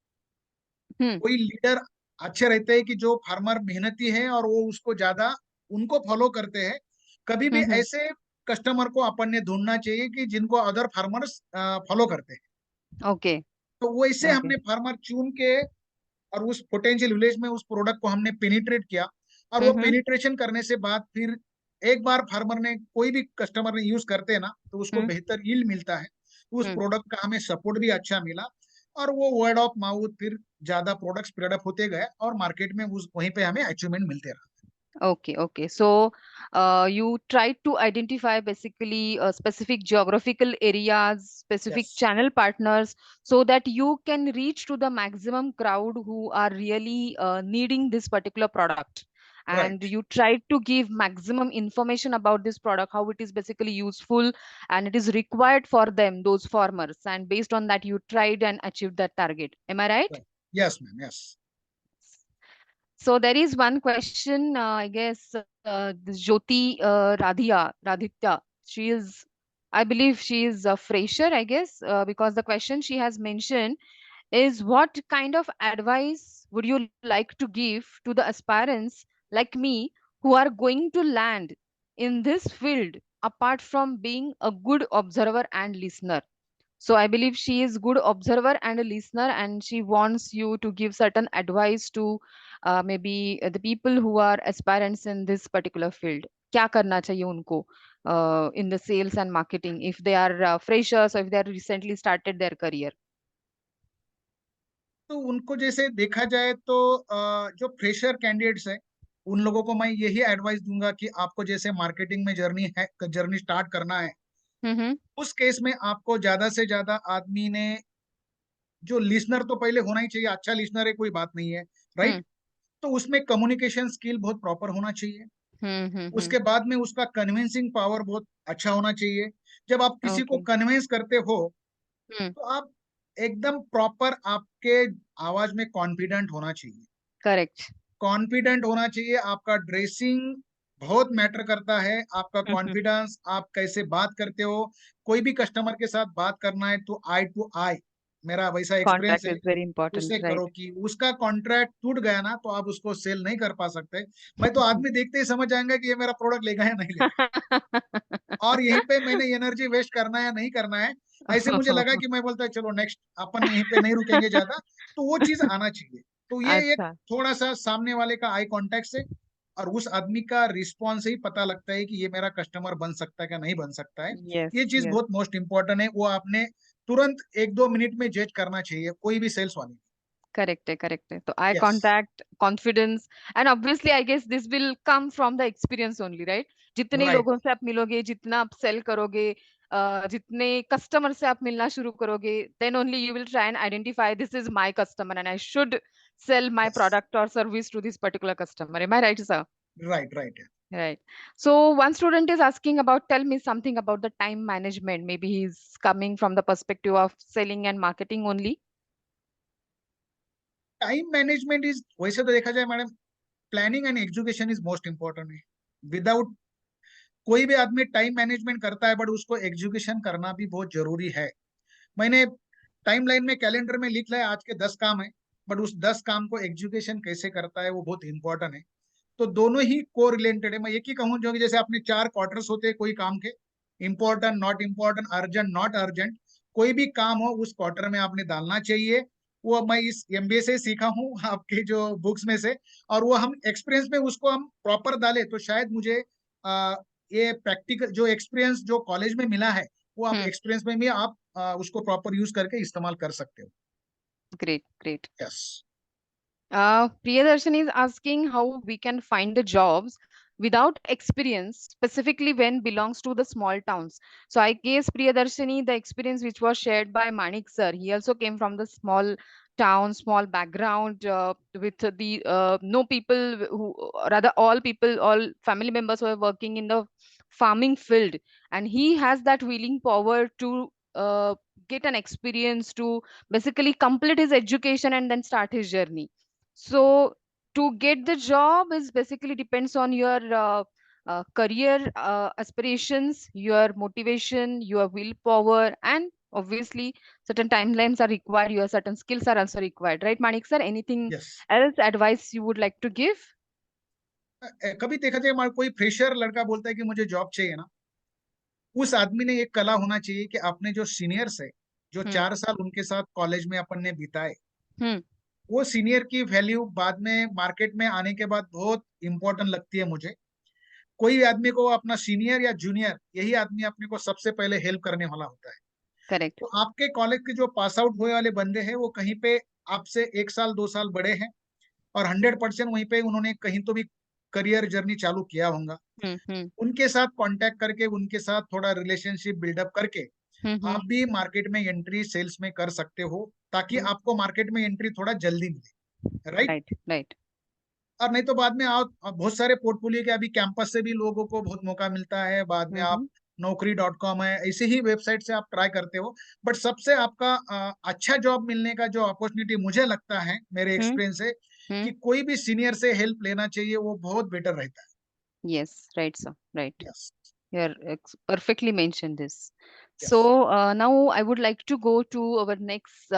हम्म कोई लीडर अच्छे रहते हैं कि जो फार्मर मेहनती है और वो उसको ज्यादा उनको फॉलो करते हैं। कभी भी हम्म। ऐसे कस्टमर को अपन ने ढूंढना चाहिए कि जिनको अदर फार्मर्स फॉलो करते हैं। ओके तो वैसे ओके। हमने फार्मर चुन के और उस पोटेंशियल विलेज में उस प्रोडक्ट को हमने पेनिट्रेट किया। और वो हम्म पेनिट्रेशन करने से बाद फिर एक बार फार्मर ने कोई भी कस्टमर ने यूज करते हैं ना तो उसको हम्म बेहतर यील्ड मिलता है। उस हम्म। प्रोडक्ट का हमें सपोर्ट भी अच्छा मिला, और वो वर्ड ऑफ माउथ फिर ज्यादा प्रोडक्ट स्प्रेड अप होते गए और मार्केट में उस वहीं पे हमें अचीवमेंट मिलते रहा। Okay, okay. So, you tried to identify basically specific geographical areas, specific yes, channel partners, so that you can reach to the maximum crowd who are really needing this particular product. And right. you tried to give maximum information about this product, how it is basically useful and it is required for them, those farmers. And based on that, you tried and achieved that target. Am I right? Yes ma'am, yes. So there is one question, I guess, this Jyoti Radhitya. She is, I believe she is a fresher, I guess, because the question she has mentioned is what kind of advice would you like to give to the aspirants like me who are going to land in this field apart from being a good observer and listener? So I believe she is good observer and a listener, and she wants you to give certain advice to maybe the people who are aspirants in this particular field. क्या करना चाहिए उनको in the sales and marketing if they are freshers or if they are recently started their career? तो उनको जैसे देखा जाए तो जो फ्रेशर कैंडिडेट्स है उन लोगों को मैं यही एडवाइस दूंगा कि आपको जैसे मार्केटिंग में जर्नी स्टार्ट करना है, हम्म उस केस में आपको ज्यादा से ज्यादा आदमी ने जो लिसनर तो पहले होना ही चाहिए, अच्छा लिसनर है कोई बात नहीं है, राइट। हम्म तो उसमें कम्युनिकेशन स्किल बहुत प्रॉपर होना चाहिए। हम्म। उसके बाद में उसका कन्विंसिंग पावर बहुत अच्छा होना चाहिए। जब आप किसी को ओके। कन्विंस करते हो हम्म। तो आप एकदम प्रॉपर आपके आवाज में कॉन्फिडेंट होना चाहिए। करेक्ट। कॉन्फिडेंट होना चाहिए, आपका ड्रेसिंग बहुत मैटर करता है, आपका हम्म। कॉन्फिडेंस, आप कैसे बात करते हो। कोई भी कस्टमर के साथ बात करना है तो आई टू आई, मेरा वैसा एक्सपीरियंस Contact है, is very important, उसे right? करो। कि उसका कॉन्ट्रैक्ट टूट गया ना तो आप उसको सेल नहीं कर पा सकते। मैं तो आदमी देखते ही समझ जाएंगे कि ये मेरा प्रोडक्ट लेगा या नहीं लेगा, और यहीं पे मैंने एनर्जी वेस्ट करना है या नहीं करना है। ऐसे मुझे लगा कि मैं बोलता चलो नेक्स्ट अपन यहीं पे नहीं रुकेंगे ज्यादा। तो वो चीज आना चाहिए। तो ये एक अच्छा। थोड़ा सा सामने वाले का आई कांटेक्ट से और उस आदमी का रिस्पॉन्स से ही पता लगता है कि ये मेरा कस्टमर बन सकता है क्या नहीं बन सकता है। Yes, ये चीज yes. बहुत मोस्ट इंपॉर्टेंट है, वो आपने तुरंत 1-2 मिनट में जज करना चाहिए कोई भी सेल्स वाले। Correct, correct. So eye yes, contact, confidence, and obviously, I guess this will come from the experience only, right? जितने राइट। लोगों से आप मिलोगे, जितना आप सेल करोगे, जितने कस्टमर से आप मिलना शुरू करोगे, then only you will try and identify this is my customer and I should sell my yes, product or service to this particular customer. Am I right, sir? Right, right. Right. So one student is asking about, tell me something about the time management. Maybe he's coming from the perspective of selling and marketing only. Time management is, वैसे तो देखा जाए madam, planning and education is most important है। Without, कोई भी आदमी time management करता है बट उसको एग्जीक्यूशन करना भी बहुत जरूरी है। मैंने टाइमलाइन में कैलेंडर में लिख लिया आज के 10 काम है, बट उस 10 काम को एग्जीक्यूशन कैसे करता है वो बहुत इंपॉर्टेंट है। तो दोनों ही को रिलेटेड है। मैं एक ही कहूँ जो कि जैसे अपने 4 क्वार्टर्स होते हैं कोई काम के, important, not important, urgent, not urgent. कोई भी काम हो उस क्वार्टर में आपने डालना चाहिए। वो मैं इस एमबीए से सीखा हूँ आपके जो बुक्स में से। और वो हम एक्सपीरियंस में उसको हम प्रॉपर डाले तो शायद मुझे ये प्रैक्टिकल जो एक्सपीरियंस जो कॉलेज में मिला है वो आप Hmm. एक्सपीरियंस में भी आप उसको प्रॉपर यूज करके इस्तेमाल कर सकते हो। Great, great. Yes. Priyadarshini is asking how we can find the jobs without experience, specifically when belongs to the small towns. So I guess Priyadarshini, the experience which was shared by Manik sir, he also came from the small town, small background, with the no people who, rather all people, all family members who are working in the farming field, and he has that willing power to get an experience to basically complete his education and then start his journey. So to get the job is basically depends on your career aspirations, your motivation, your willpower, and obviously certain timelines are required, your certain skills are also required, right, Manik sir? Anything Yes. else advice you would like to give? कभी देखा जाए कोई fresher लड़का बोलता है कि मुझे job चाहिए ना, उस आदमी ने एक कला होना चाहिए कि अपने जो सीनियर्स है, जो 4 साल उनके साथ कॉलेज में अपन ने बिताए, वो सीनियर की वैल्यू बाद में मार्केट में आने के बाद बहुत इंपॉर्टेंट लगती है मुझे। कोई आदमी को अपना सीनियर या जूनियर, यही आदमी अपने को सबसे पहले हेल्प करने वाला होता है। करेक्ट। तो आपके कॉलेज के जो पास आउट हुए वाले बंदे हैं, वो कहीं पे आपसे 1 साल 2 साल बड़े हैं और 100% वहीं पे उन्होंने कहीं तो भी करियर जर्नी चालू किया होगा। उनके साथ कांटेक्ट करके, उनके साथ थोड़ा रिलेशनशिप बिल्डअप करके आप भी मार्केट में एंट्री सेल्स में कर सकते हो, ताकि आपको मार्केट में एंट्री थोड़ा जल्दी मिले। Right right. और नहीं तो बाद में आप बहुत सारे पोर्टफोलियो के अभी कैंपस से भी लोगों को बहुत मौका मिलता है, बाद में आप naukri.com है, ऐसे ही वेबसाइट से आप ट्राई करते हो। बट सबसे आपका अच्छा जॉब मिलने का जो अपॉर्चुनिटी मुझे लगता है, मेरे एक्सपीरियंस से, कि कोई भी सीनियर से हेल्प लेना चाहिए, वो बहुत बेटर रहता है। Yes, right, sir. Right. Yes. You're perfectly mentioned this. Yes. So now I would like to go to our next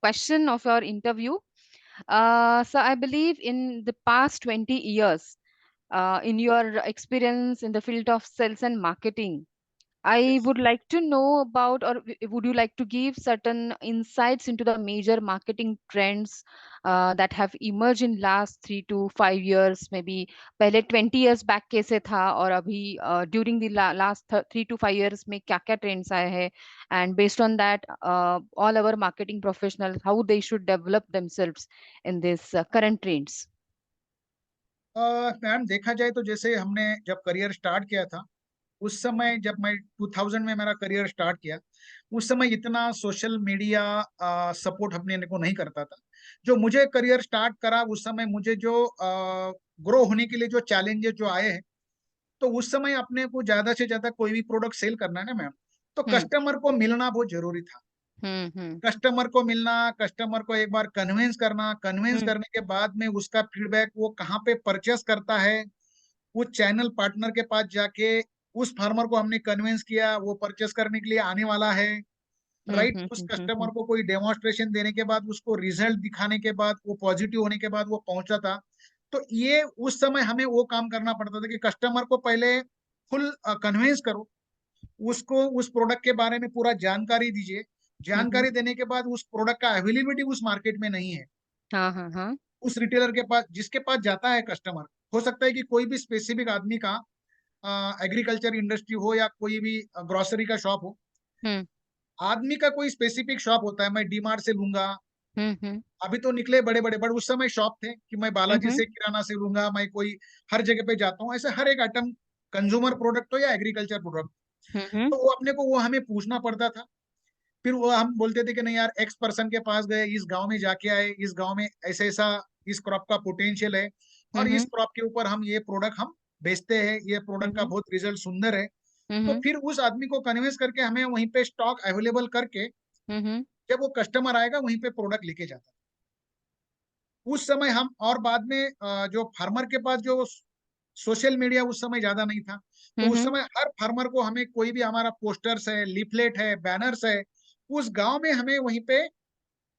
question of our interview. So I believe in the past 20 years, in your experience in the field of sales and marketing, I Yes. would like to know about, or would you like to give certain insights into the major marketing trends that have emerged in last 3 to 5 years? Maybe पहले 20 years back कैसे था, और अभी during the last 3 to 5 years में क्या क्या trends आए हैं, and based on that, all our marketing professionals, how they should develop themselves in this current trends. Ma'am देखा जाए तो जैसे हमने जब करियर स्टार्ट किया था, उस समय जब मैं 2000 में मेरा करियर स्टार्ट किया, उस समय इतना सोशल मीडिया सपोर्ट अपने को नहीं करता था। जो मुझे करियर स्टार्ट करा उस समय मुझे जो ग्रो होने के लिए जो चैलेंजेस जो आए हैं, तो उस समय अपने को ज्यादा से ज्यादा कोई भी प्रोडक्ट सेल करना है ना मैम, तो कस्टमर को मिलना बहुत जरूरी था। कस्टमर को मिलना, कस्टमर को एक बार कन्विंस करना, कन्विंस करने के बाद में उसका फीडबैक, वो कहाँ पे परचेस करता है, उस चैनल पार्टनर के पास जाके उस फार्मर को हमने कन्विंस किया, वो परचेस करने के लिए आने वाला है। राइट, उस कस्टमर को कोई डेमोन्स्ट्रेशन देने के बाद, उसको रिजल्ट दिखाने के बाद, वो पॉजिटिव होने के बाद वो पहुंचा था। तो ये उस समय हमें वो काम करना पड़ता था कि कस्टमर को पहले फुल कन्विंस करो, उसको उस प्रोडक्ट के बारे में पूरा जानकारी दीजिए। जानकारी देने के बाद उस प्रोडक्ट का अवेलेबिलिटी उस मार्केट में नहीं है, उस रिटेलर के पास, जिसके पास जाता है कस्टमर, हो सकता है कि कोई भी स्पेसिफिक आदमी का एग्रीकल्चर इंडस्ट्री हो या कोई भी ग्रोसरी का शॉप हो, आदमी का कोई स्पेसिफिक शॉप होता है, मैं डीमार्ट से लूंगा। अभी तो निकले बड़े बड़े, बट उस समय शॉप थे कि मैं बालाजी से किराना से लूंगा, मैं कोई हर जगह पे जाता हूँ, ऐसे हर एक आइटम कंज्यूमर प्रोडक्ट हो या एग्रीकल्चर प्रोडक्ट, तो वो अपने को वो हमें पूछना पड़ता था। फिर वो हम बोलते थे कि नहीं यार, एक्स पर्सन के पास गए, इस गांव में जाके आए, इस गांव में ऐसा ऐसा इस क्रॉप का पोटेंशियल है, और इस क्रॉप के ऊपर हम ये प्रोडक्ट हम बेचते हैं, ये प्रोडक्ट का बहुत रिजल्ट सुंदर है। तो फिर उस आदमी को कन्विंस करके हमें वहीं पे स्टॉक अवेलेबल करके, जब वो कस्टमर आएगा वहीं पे प्रोडक्ट लेके जाता है उस समय हम। और बाद में जो फार्मर के पास जो सोशल मीडिया उस समय ज्यादा नहीं था, तो उस समय हर फार्मर को हमें कोई भी हमारा पोस्टर्स है, लीफलेट है, बैनर्स है, उस गांव में हमें वहीं पे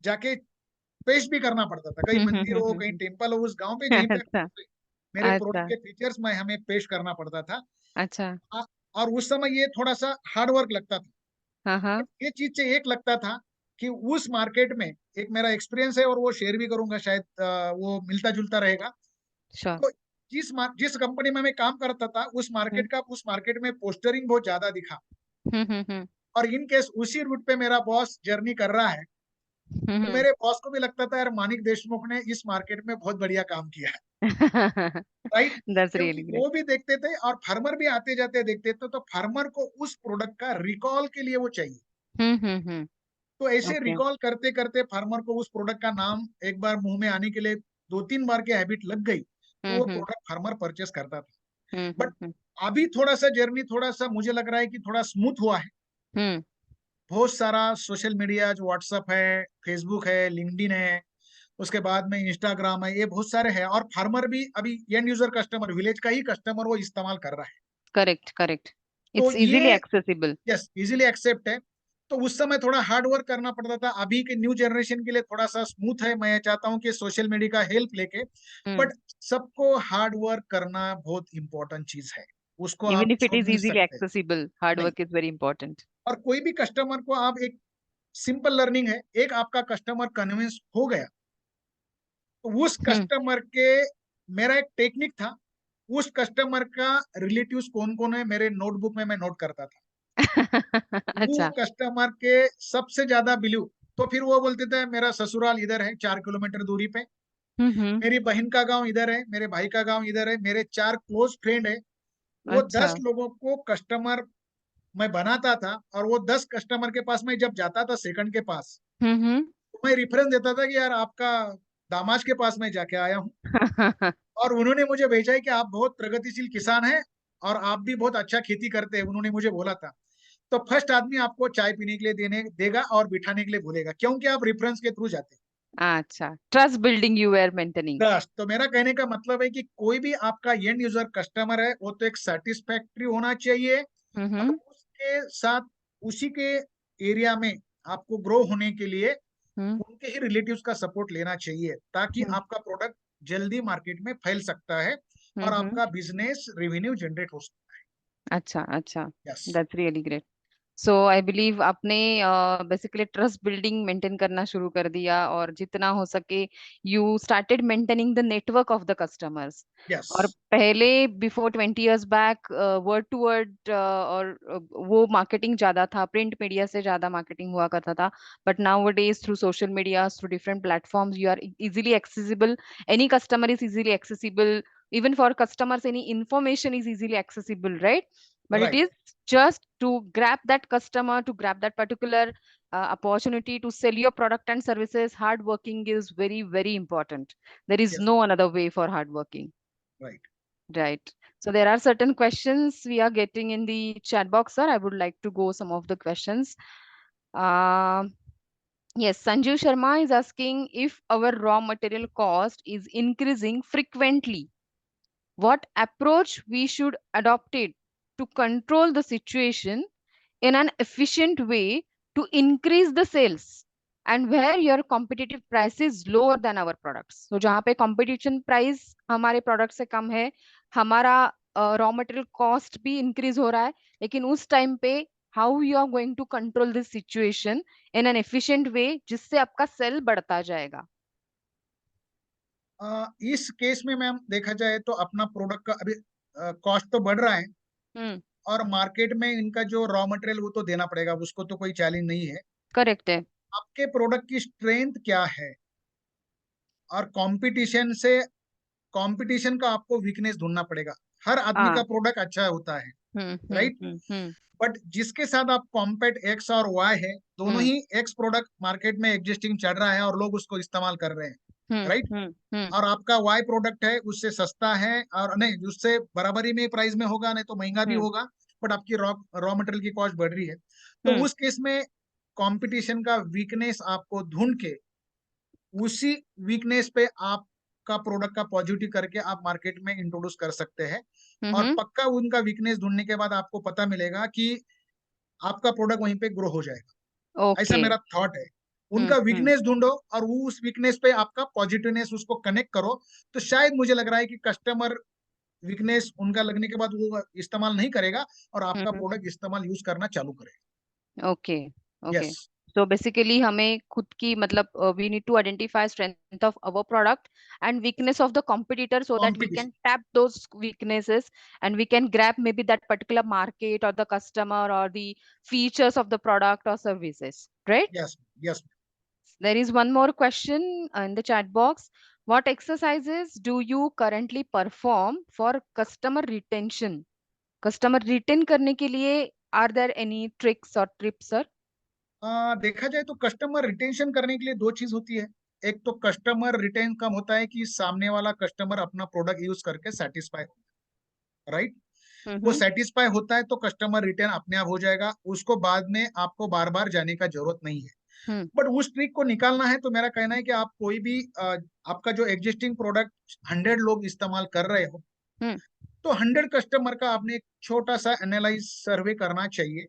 जाके पेश भी करना पड़ता था। कहीं मंदिर हो, कहीं टेम्पल हो, उस गांव पे जहीं पे मेरे प्रोडक्ट के फीचर्स में हमें पेश करना पड़ता था। अच्छा। और उस समय ये थोड़ा सा हार्ड वर्क लगता था। ये चीज से एक लगता था कि उस मार्केट में, एक मेरा एक्सपीरियंस है और वो शेयर भी करूंगा, शायद वो मिलता जुलता रहेगा। तो जिस कंपनी में मैं काम करता था, उस मार्केट में पोस्टरिंग बहुत ज्यादा दिखा। और इन केस उसी रूट पे मेरा बॉस जर्नी कर रहा है, तो मेरे बॉस को भी लगता था यार मानिक देशमुख ने इस मार्केट में बहुत बढ़िया काम किया है, राइट। That's क्योंकि really great. वो भी देखते थे और फार्मर भी आते जाते देखते थे, तो फार्मर को उस प्रोडक्ट का रिकॉल के लिए वो चाहिए। तो ऐसे Okay. रिकॉल करते करते फार्मर को उस प्रोडक्ट का नाम एक बार मुंह में आने के लिए 2-3 बार की हैबिट लग गई, तो वो प्रोडक्ट फार्मर परचेस करता था। बट अभी थोड़ा सा जर्नी थोड़ा सा मुझे लग रहा है कि थोड़ा स्मूथ हुआ है। बहुत सारा सोशल मीडिया, जो व्हाट्सएप है, फेसबुक है, लिंक्डइन है, उसके बाद में इंस्टाग्राम है, ये बहुत सारे हैं, और फार्मर भी अभी एंड यूजर कस्टमर, विलेज का ही कस्टमर वो इस्तेमाल कर रहा है। Correct, correct. तो It's easily ये accessible. यस इजीली एक्सेप्ट है। तो उस समय थोड़ा हार्ड वर्क करना पड़ता था, अभी के न्यू जनरेशन के लिए थोड़ा सा स्मूथ है। मैं चाहता हूँ कि सोशल मीडिया का हेल्प लेके, बट सबको हार्ड वर्क करना बहुत इंपॉर्टेंट चीज है, उसको Even आप if it छोड़ is नहीं easily सकते। accessible, hard नहीं, work is very important. और कोई भी कस्टमर को आप एक सिंपल लर्निंग है, एक आपका कस्टमर कन्विंस हो गया, तो उस कस्टमर के, मेरा एक टेक्निक था, उस कस्टमर का रिलेटिव्स कौन कौन है मेरे नोटबुक में मैं नोट करता था। वो अच्छा. कस्टमर के सबसे ज्यादा बिलीव, तो फिर वो बोलते थे मेरा ससुराल इधर है 4 किलोमीटर दूरी पे, मेरी बहन का गांव इधर है, मेरे भाई का गांव इधर है, मेरे 4 क्लोज फ्रेंड है। वो अच्छा. 10 लोगों को कस्टमर मैं बनाता था, और वो 10 कस्टमर के पास मैं जब जाता था सेकंड के पास, तो मैं रेफरेंस देता था कि यार आपका दामाद के पास मैं जाके आया हूँ, और उन्होंने मुझे भेजा है कि आप बहुत प्रगतिशील किसान हैं और आप भी बहुत अच्छा खेती करते हैं, उन्होंने मुझे बोला था। तो फर्स्ट आदमी आपको चाय पीने के लिए देने देगा और बिठाने के लिए बोलेगा, क्योंकि आप रेफरेंस के थ्रू जाते हैं। अच्छा. Trust building you were maintaining. Trust, तो मेरा कहने का मतलब है कि कोई भी आपका एंड यूजर कस्टमर है, वो तो एक सेटिस्फैक्ट्री होना चाहिए, और उसके साथ उसी के एरिया में आपको ग्रो होने के लिए उनके ही रिलेटिव्स का सपोर्ट लेना चाहिए, ताकि आपका प्रोडक्ट जल्दी मार्केट में फैल सकता है और आपका बिजनेस रेवेन्यू जनरेट हो सकता है। अच्छा, अच्छा. Yes, That's really great. So I believe आपने बेसिकली ट्रस्ट बिल्डिंग मेंटेन करना शुरू कर दिया, और जितना हो सके you started maintaining the network of the customers. Yes, और पहले before 20 years back word to word और वो मार्केटिंग ज्यादा था, प्रिंट मीडिया से ज्यादा मार्केटिंग हुआ करता था. But nowadays through social media, through different platforms, you are easily accessible. Any customer is easily accessible. Even for customers, any information is easily accessible, right? But it right, is just to grab that customer, to grab that particular opportunity to sell your product and services. Hard working is very, very important. There is yes, no another way for hard working, right. right? So there are certain questions we are getting in the chat box, sir. I would like to go some of the questions. Um yes, Sanju Sharma is asking, if our raw material cost is increasing frequently, what approach we should adopt it to control the situation in an efficient way to increase the sales, and where your competitive price is lower than our products. So जहाँ पे competition price हमारे product से कम है, हमारा raw material cost भी increase हो रहा है, लेकिन उस time पे how you are going to control this situation in an efficient way जिससे आपका sell बढ़ता जाएगा. इस केस में मैम देखा जाए तो अपना प्रोडक्ट का अभी कॉस्ट तो बढ़ रहा है, और मार्केट में इनका जो रॉ मटेरियल वो तो देना पड़ेगा, उसको तो कोई चैलेंज नहीं है। करेक्ट है. आपके प्रोडक्ट की स्ट्रेंथ क्या है, और कंपटीशन का आपको वीकनेस ढूंढना पड़ेगा। हर आदमी का प्रोडक्ट अच्छा होता है, राइट, बट जिसके साथ आप कॉम्पेट एक्स और वाई है, दोनों ही एक्स प्रोडक्ट मार्केट में एग्जिस्टिंग चल रहा है और लोग उसको इस्तेमाल कर रहे हैं, राइट, और आपका वाई प्रोडक्ट है उससे सस्ता है, और नहीं उससे बराबरी में प्राइस में होगा, नहीं तो महंगा भी होगा, बट आपकी रॉ मटेरियल की कॉस्ट बढ़ रही है। तो उस केस में कंपटीशन का वीकनेस आपको ढूंढ के उसी वीकनेस पे आपका प्रोडक्ट का पॉजिटिव करके आप मार्केट में इंट्रोड्यूस कर सकते हैं, और पक्का उनका वीकनेस ढूंढने के बाद आपको पता मिलेगा कि आपका प्रोडक्ट वहीं पे ग्रो हो जाएगा। ऐसा ओके. मेरा थॉट है। उनका वीकनेस ढूंढो और वो उस वीकनेस पे आपका पॉजिटिवनेस उसको कनेक्ट करो, तो शायद मुझे लग रहा है कि कस्टमर वीकनेस उनका लगने के बाद वो इस्तेमाल नहीं करेगा और आपका प्रोडक्ट इस्तेमाल यूज करना चालू करेगा। Okay. Okay. Yes, So basically हमें खुद की मतलब we need to identify strength of our product and weakness of the competitor, so that we competition, can tap those weaknesses and we can grab maybe that particular market or the customer or the features of the product or services, right? Yes, yes, there is one more question in the chat box. What exercises do you currently perform for customer retention? Customer retain करने के लिए are there any tricks or tips, sir? देखा जाए तो customer retention करने के लिए दो चीज होती है। एक तो कस्टमर रिटेन कम होता है कि सामने वाला कस्टमर अपना प्रोडक्ट यूज करके सेटिस्फाई, राइट। वो सेटिस्फाई होता है तो कस्टमर रिटेन अपने आप हो जाएगा, उसको बाद में आपको बार बार जाने का जरूरत नहीं है। बट उस ट्रिक को निकालना है तो मेरा कहना है कि आप कोई भी आपका जो एग्जिस्टिंग प्रोडक्ट 100 लोग इस्तेमाल कर रहे हो, तो 100 कस्टमर का आपने एक छोटा सा एनालाइज सर्वे करना चाहिए,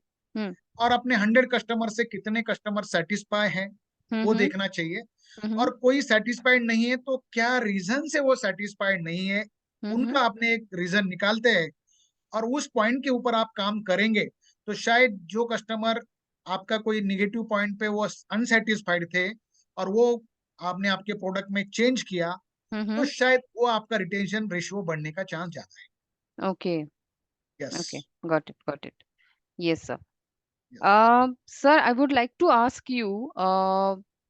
और अपने 100 कस्टमर से कितने कस्टमर सेटिस्फाई हैं वो देखना चाहिए, और कोई सेटिस्फाइड नहीं है तो क्या रीजन से वो सेटिस्फाइड नहीं है, उनका आपने एक रीजन निकालते हैं, और उस पॉइंट के ऊपर आप काम करेंगे तो शायद जो कस्टमर आपका कोई निगेटिव पॉइंट पे वो अनसेटिस्फाइड थे और वो आपने आपके प्रोडक्ट में चेंज किया, तो शायद वो आपका रिटेंशन रेशियो बढ़ने का चांस ज्यादा है। Okay. Yes. Okay. Got it. Got it. Yes, sir. Yes. Sir, I would like to ask you,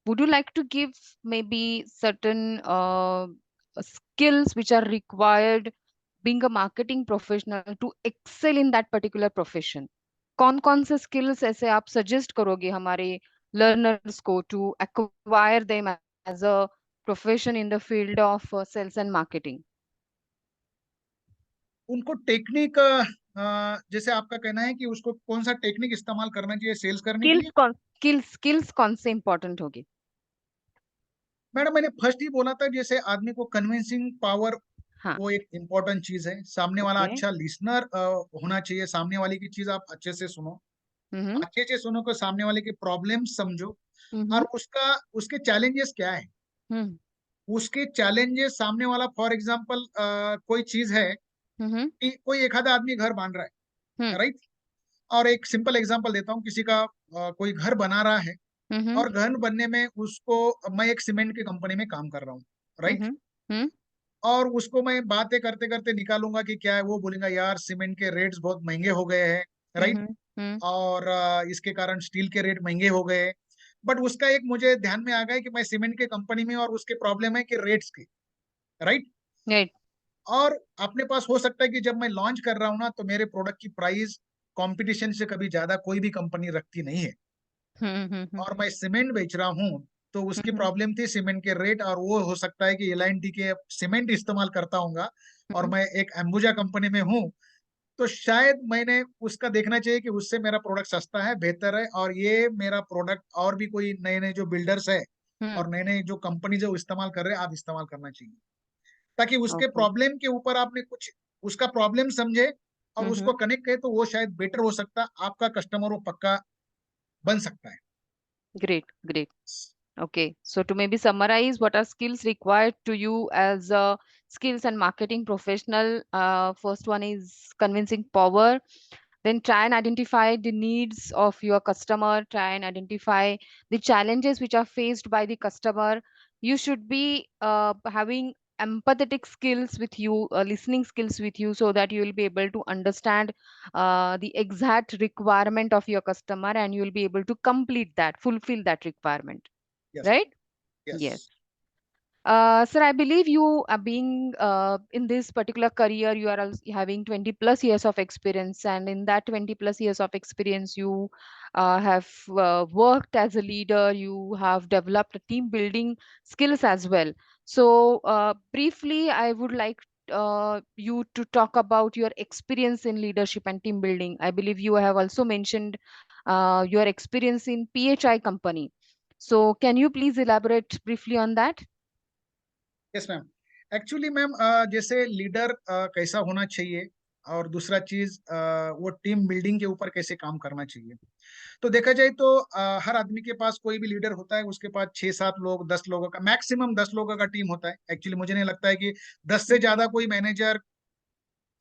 would you like to give maybe certain skills which are required being a marketing professional to excel in that particular profession? कौन से skills ऐसे आप suggest करोगे हमारे learners को to acquire them as a profession in the field of sales and marketing? उनको technique, जैसे आपका कहना है कि उसको कौन सा टेक्निक इस्तेमाल करना चाहिए सेल्स करने के लिए। स्किल्स कौन से इंपॉर्टेंट होगी? मैडम मैंने फर्स्ट ही बोला था, जैसे आदमी को कन्विंसिंग पावर, हाँ। वो एक इम्पोर्टेंट चीज है। सामने वाला Okay. अच्छा लिसनर होना चाहिए, सामने वाले की चीज आप अच्छे से सुनो, अच्छे से सुनो को सामने वाले के प्रॉब्लम समझो, और उसका उसके चैलेंजेस क्या है, उसके चैलेंजेस सामने वाला, फॉर एग्जांपल कोई चीज है कि कोई एक आधा आदमी घर बांध रहा है, राइट। और एक सिंपल एग्जांपल देता हूँ, किसी का कोई घर बना रहा है, और घर बनने में उसको, मैं एक सीमेंट की कंपनी में काम कर रहा हूँ, राइट। और उसको मैं बातें करते करते निकालूंगा कि क्या है, वो बोलेगा यार सीमेंट के रेट्स बहुत महंगे हो गए हैं, राइट। और इसके कारण स्टील के रेट महंगे हो गए। बट उसका एक मुझे ध्यान में आ गया कि मैं सीमेंट के कंपनी में, और उसके प्रॉब्लम है कि रेट्स के, राइट। राइट। और अपने पास हो सकता है कि जब मैं लॉन्च कर रहा हूँ ना, तो मेरे प्रोडक्ट की प्राइस कंपटीशन से कभी ज्यादा कोई भी कंपनी रखती नहीं है, और मैं सीमेंट बेच रहा हूँ, तो उसकी प्रॉब्लम थी सीमेंट के रेट, और वो हो सकता है कि एल&टी के सीमेंट इस्तेमाल करता हूँ, और मैं एक एम्बुजा कंपनी में हूँ, तो शायद मैंने उसका देखना चाहिए कि उससे मेरा प्रोडक्ट सस्ता है, बेहतर है, और ये मेरा प्रोडक्ट और भी कोई नए नए जो बिल्डर्स है और नए नए जो कंपनी जो इस्तेमाल कर रहे हैं, आप इस्तेमाल करना चाहिए, ताकि उसके Okay. प्रॉब्लम के ऊपर आपने कुछ उसका प्रॉब्लम समझे और उसको कनेक्ट करे, तो वो शायद बेटर हो सकता, आपका कस्टमर वो पक्का बन सकता है। Great, great. Okay, so to maybe summarize, what are skills required to you as a skills and marketing professional? First one is convincing power. Then try and identify the needs of your customer. Try and identify the challenges which are faced by the customer. You should be having empathetic skills with you, listening skills with you, so that you will be able to understand the exact requirement of your customer, and you will be able to complete that, fulfill that requirement. Yes. Right? Yes. Yes. Sir, I believe you are being in this particular career, you are having 20 plus years of experience, and in that 20 plus years of experience, you have worked as a leader, you have developed team building skills as well. So, briefly, I would like you to talk about your experience in leadership and team building. I believe you have also mentioned your experience in PHI company. So, can you please elaborate briefly on that? Yes ma'am. Actually ma'am, जैसे leader कैसा होना चाहिए, और दूसरा चीज वो team building के ऊपर कैसे काम करना चाहिए। तो देखा जाए तो हर आदमी के पास, कोई भी लीडर होता है उसके पास 6-7 लोग, 10 लोगों का, मैक्सिमम 10 लोगों का टीम होता है। एक्चुअली मुझे नहीं लगता है कि 10 से ज्यादा कोई मैनेजर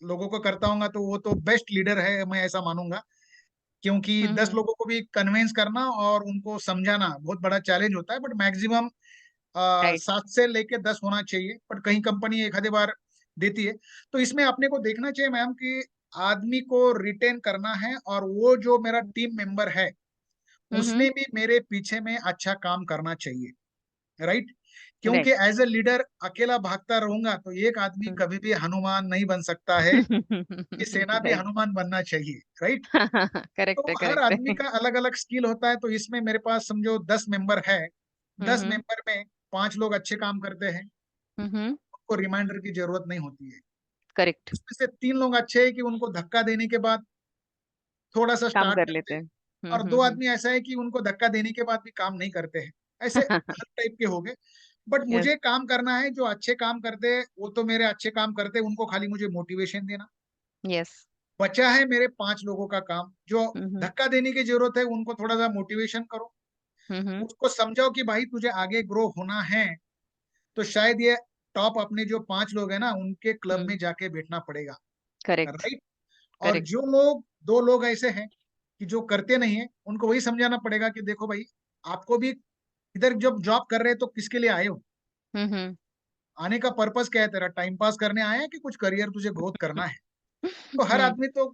लोगों को करता होगा तो वो तो बेस्ट लीडर है, मैं ऐसा मानूंगा। क्योंकि 10 लोगों को भी कन्विंस करना और उनको समझाना बहुत बड़ा चैलेंज होता है। But maximum Right. 7 से लेके 10 होना चाहिए, बट कहीं कंपनी एक आधे बार देती है। तो इसमें अपने को देखना चाहिए मैम कि आदमी को रिटेन करना है, और वो जो मेरा टीम मेंबर है उसने भी मेरे पीछे में अच्छा काम करना चाहिए, राइट? क्योंकि Right. एज ए लीडर अकेला भागता रहूंगा तो एक आदमी कभी भी हनुमान नहीं बन सकता है, कि सेना भी Right. हनुमान बनना चाहिए, राइट? Correct तो है, हर correct आदमी है। का अलग अलग स्किल होता है, तो इसमें मेरे पास समझो 10 मेंबर है, 10 हम्म मेंबर में 5 लोग अच्छे काम करते हैं, हम्म उनको रिमाइंडर की जरूरत नहीं होती है। करेक्ट, उसमें से 3 लोग अच्छे हैं कि उनको धक्का देने के बाद थोड़ा सा काम स्टार्ट कर करते लेते हैं, हैं। और 2 आदमी ऐसा है कि उनको धक्का देने के बाद भी काम नहीं करते हैं। ऐसे हर टाइप के हो गए। बट यस, मुझे काम करना है, जो अच्छे काम करते हैं वो तो मेरे अच्छे काम करते हैं, उनको खाली मुझे मोटिवेशन देना। यस। बचा है मेरे 5 लोगों का काम, जो हम्म धक्का देने की जरूरत है उनको थोड़ा सा मोटिवेशन करो, हम्म उसको समझाओ कि भाई तुझे आगे ग्रो होना है, तो शायद ये टॉप अपने जो 5 लोग हैं ना उनके क्लब में जाके बैठना पड़ेगा, करेक्ट, राइट? और करेक्ट। जो लोग 2 लोग ऐसे हैं कि जो करते नहीं है, उनको वही समझाना पड़ेगा कि देखो भाई, आपको भी इधर जब जॉब कर रहे हैं तो किसके लिए आए हो? हम्म आने का पर्पस क्या है तेरा? टाइम पास करने आया है कि कुछ करियर तुझे ग्रोथ करना है? तो हर हम्म आदमी तो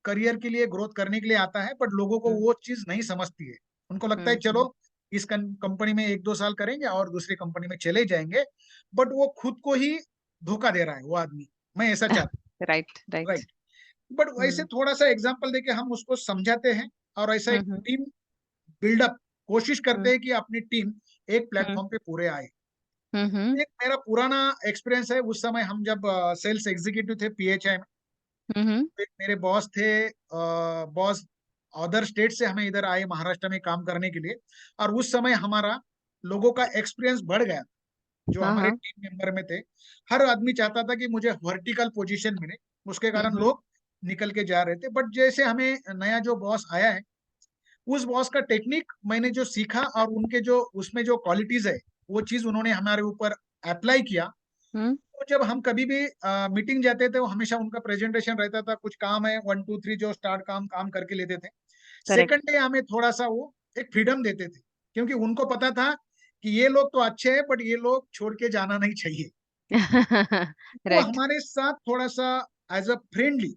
करियर के लिए, ग्रोथ करने के लिए आता है, बट लोगों को वो चीज नहीं समझती है। उनको लगता है हम्म चलो इस कंपनी में 1-2 साल करेंगे और दूसरी कंपनी में चले जाएंगे, बट वो खुद को ही धोखा दे रहा है वो आदमी। मैं ऐसा चाहता राइट, हूँ, राइट। राइट? बट वैसे थोड़ा सा एग्जाम्पल देके हम उसको समझाते हैं, और ऐसा एक हम्म टीम बिल्डअप कोशिश करते हम्म हैं कि अपनी टीम एक प्लेटफॉर्म पे पूरे आए। हम्म एक मेरा पुराना एक्सपीरियंस है, उस समय हम जब सेल्स एग्जीक्यूटिव थे पीएचआई में, हम्म तो एक मेरे बॉस थे, बॉस अदर स्टेट से हमें इधर आए महाराष्ट्र में काम करने के लिए, और उस समय हमारा लोगों का एक्सपीरियंस बढ़ गया, जो हाँ हमारे हाँ। टीम मेंबर में थे। हर आदमी चाहता था कि मुझे वर्टिकल पोजीशन मिले, उसके कारण हम्म लोग निकल के जा रहे थे। बट जैसे हमें नया जो बॉस आया है, उस बॉस का टेक्निक मैंने जो सीखा और उनके जो उसमें जो क्वालिटीज है, वो चीज उन्होंने हमारे ऊपर अप्लाई किया। हम्म तो जब हम कभी भी मीटिंग जाते थे, वो हमेशा उनका प्रेजेंटेशन रहता था, कुछ काम है 1 2 3 जो स्टार्ट काम काम करके लेते थे। करेक्ट। सेकंड डे हमें थोड़ा सा वो एक फ्रीडम देते थे, क्योंकि उनको पता था कि ये लोग तो अच्छे हैं बट ये लोग छोड़ के जाना नहीं चाहिए। वो राइट। हमारे साथ थोड़ा सा एज अ फ्रेंडली,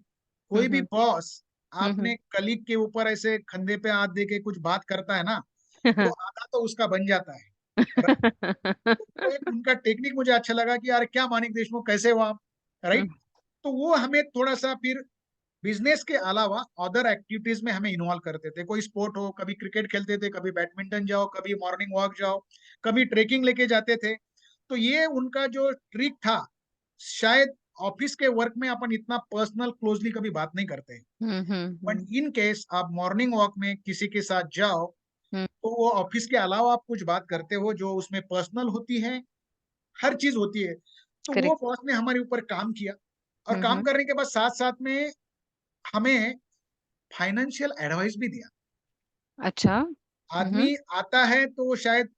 कोई भी हम्म बॉस हम्म आपने कलीग के ऊपर ऐसे कंधे पे हाथ दे के कुछ बात करता है ना, तो आधा तो उसका बन जाता है। तो एक उनका टेक्निक मुझे अच्छा लगा कि यार क्या मानिक देशमुख कैसे हो आप, राइट? तो वो हमें थोड़ा सा फिर बिजनेस के अलावा अदर एक्टिविटीज में हमें इन्वॉल्व करते थे। कोई स्पोर्ट हो, कभी क्रिकेट खेलते थे, कभी बैडमिंटन जाओ, कभी मॉर्निंग वॉक जाओ, कभी ट्रेकिंग लेके जाते थे। तो ये उनका जो ट्रिक था, शायद ऑफिस के वर्क में अपन इतना पर्सनल क्लोजली कभी बात नहीं करते, बट हम्म इन केस आप मॉर्निंग वॉक में किसी के साथ जाओ, हम्म तो वो ऑफिस के अलावा आप कुछ बात करते हो जो उसमें पर्सनल होती है, हर चीज होती है। तो वो करेक्ट। बॉस ने हमारे ऊपर काम किया, और काम करने के बाद साथ साथ में हमें फाइनेंशियल एडवाइस भी दिया। अच्छा। आदमी आता है तो शायद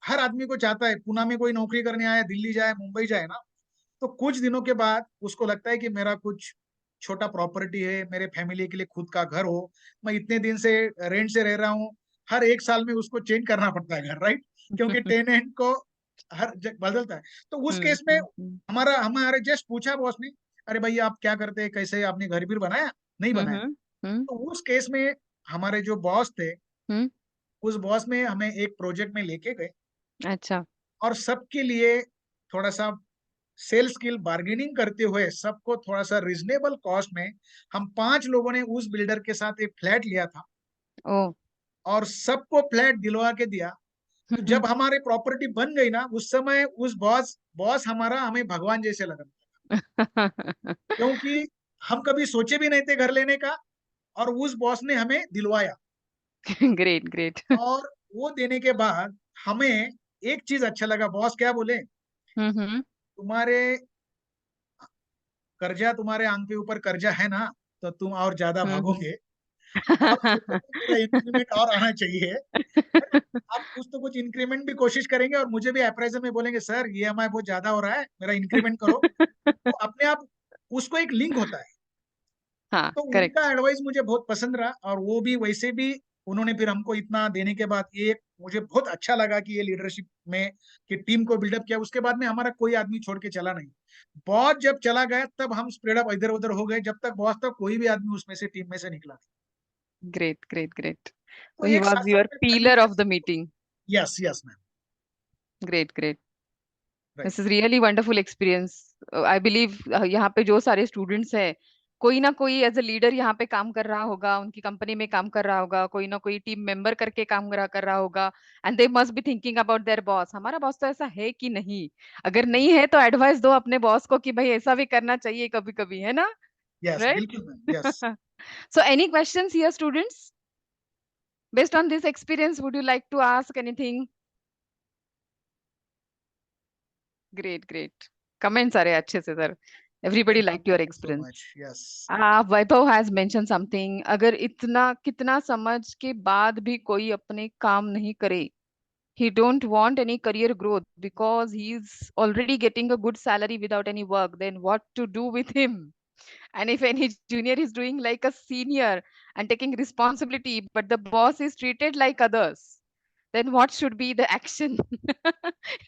हर आदमी को चाहता है, पुणे में कोई नौकरी करने आया, दिल्ली जाए, मुंबई जाए ना, तो कुछ दिनों के बाद उसको लगता है कि मेरा कुछ छोटा प्रॉपर्टी है, मेरे फैमिली के लिए खुद का घर हो, मैं इतने दिन से रेंट से रह रहा हूँ, हर 1 साल में उसको चेंज करना पड़ता है घर, राइट? क्योंकि टेनेंट को हर जगह बदलता है। तो उस केस में हमारा हमारे जस्ट पूछा बॉस ने, अरे भाई आप क्या करते हैं, कैसे आपने घर भी बनाया? नहीं बनाया। हम्म तो उस केस में हमारे जो बॉस थे, हम्म उस बॉस में हमें एक प्रोजेक्ट में लेके गए, अच्छा। और सबके लिए थोड़ा सा सेल स्किल बार्गेनिंग करते हुए सबको थोड़ा सा रिजनेबल कॉस्ट में, हम 5 लोगों ने उस बिल्डर के साथ एक फ्लैट लिया था, ओ। और सबको फ्लैट दिलवा के दिया। तो जब हमारी प्रॉपर्टी बन गई ना, उस समय उस बॉस बॉस हमारा हमें भगवान जैसे लगा, क्योंकि हम कभी सोचे भी नहीं थे घर लेने का, और उस बॉस ने हमें दिलवाया। Great, great. और वो देने के बाद हमें एक चीज अच्छा लगा, बॉस क्या बोले, हम्म तुम्हारे कर्जा, तुम्हारे आंख के ऊपर कर्जा है ना, तो तुम और ज्यादा हम्म भागोगे, और सोचो कि मेरा इंक्रीमेंट और आना चाहिए। आप कुछ तो कुछ इंक्रीमेंट भी कोशिश करेंगे, और मुझे भी अप्राइजल में बोलेंगे सर ईएमआई बहुत ज्यादा हो रहा है, मेरा इंक्रीमेंट करो। तो अपने आप उसको एक लिंक होता है। हाँ, तो उनका करेक्ट। एडवाइस मुझे बहुत पसंद रहा, और वो भी वैसे भी उन्होंने फिर हमको इतना देने के बाद ये मुझे बहुत अच्छा लगा कि ये लीडरशिप में कि टीम को बिल्डअप किया। उसके बाद में हमारा कोई आदमी छोड़ के चला नहीं। बॉस जब चला गया तब हम स्प्रेड अप इधर उधर हो गए, जब तक बॉस था कोई भी आदमी उसमें से टीम में से निकला नहीं। Great, great, great. तो he एक was साथ your साथ में करने pillar के, of the meeting. Yes yes ma'am, Great, great. Right. This is really wonderful experience. I believe यहाँ पे जो सारे स्टूडेंट्स हैं, कोई ना कोई एज अ लीडर यहाँ पे काम कर रहा होगा, उनकी कंपनी में काम कर रहा होगा, कोई ना कोई टीम मेंबर करके काम कर रहा होगा। And they must be thinking about their boss, हमारा बॉस तो ऐसा है कि नहीं। अगर नहीं है तो एडवाइस दो अपने बॉस को कि भाई ऐसा भी करना चाहिए कभी कभी, है ना? Yes right. बिल्कुल ma'am, yes. So any questions here students? Based on this experience, would you like to ask anything? Great, great. Comments are अच्छे से sir. Everybody liked your thank you so experience. Much, yes. Vaibhav has mentioned something. अगर इतना कितना समझ के बाद भी कोई अपने काम नहीं करे, he don't want any career growth because he's already getting a good salary without any work, then what to do with him? And if any junior is doing like a senior and taking responsibility, but the boss is treated like others, then what should be the action?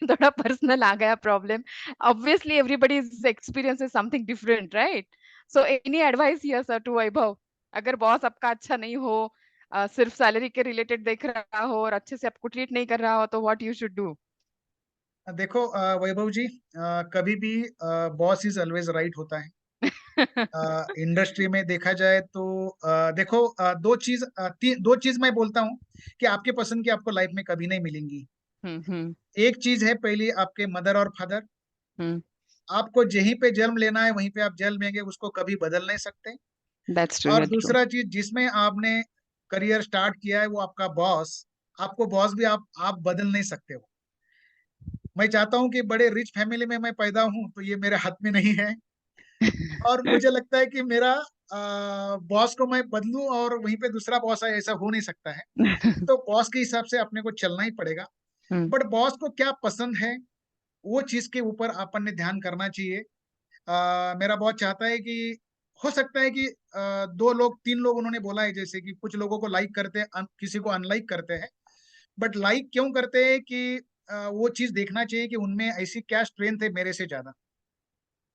थोड़ा personal आ गया problem. Obviously, everybody's experience is something different, right? So, any advice here, sir, to Vaibhav? अगर boss आपका अच्छा नहीं हो, सिर्फ salary के related देख रहा हो और अच्छे से आपको ट्रीट नहीं कर रहा हो, तो व्हाट यू शुड डू? देखो वैभव जी, कभी भी बॉस इज ऑलवेज राइट होता है। इंडस्ट्री में देखा जाए तो देखो, दो चीज मैं बोलता हूँ कि आपके पसंद की आपको लाइफ में कभी नहीं मिलेंगी। हम्म एक चीज है, पहली आपके मदर और फादर, हम्म आपको जहीं पे जन्म लेना है वहीं पे आप जन्म लेंगे, उसको कभी बदल नहीं सकते। दैट्स ट्रू, और दैट्स ट्रू। दूसरा चीज, जिसमें आपने करियर स्टार्ट किया है वो आपका बॉस, आपको बॉस भी आप बदल नहीं सकते हो। मैं चाहता हूँ कि बड़े रिच फैमिली में मैं पैदा हूँ, तो ये मेरे हाथ में नहीं है। और मुझे लगता है कि मेरा बॉस को मैं बदलूं और वहीं पे दूसरा बॉस है, ऐसा हो नहीं सकता है। तो बॉस के हिसाब से अपने को चलना ही पड़ेगा। बट बॉस को क्या पसंद है, वो चीज के ऊपर अपन ने ध्यान करना चाहिए। मेरा बॉस चाहता है कि, हो सकता है कि दो लोग तीन लोग उन्होंने बोला है, जैसे कि कुछ लोगों को लाइक करते हैं, किसी को अनलाइक करते हैं। बट लाइक क्यों करते हैं कि वो चीज देखना चाहिए कि उनमें ऐसी क्या स्ट्रेंथ है मेरे से ज्यादा।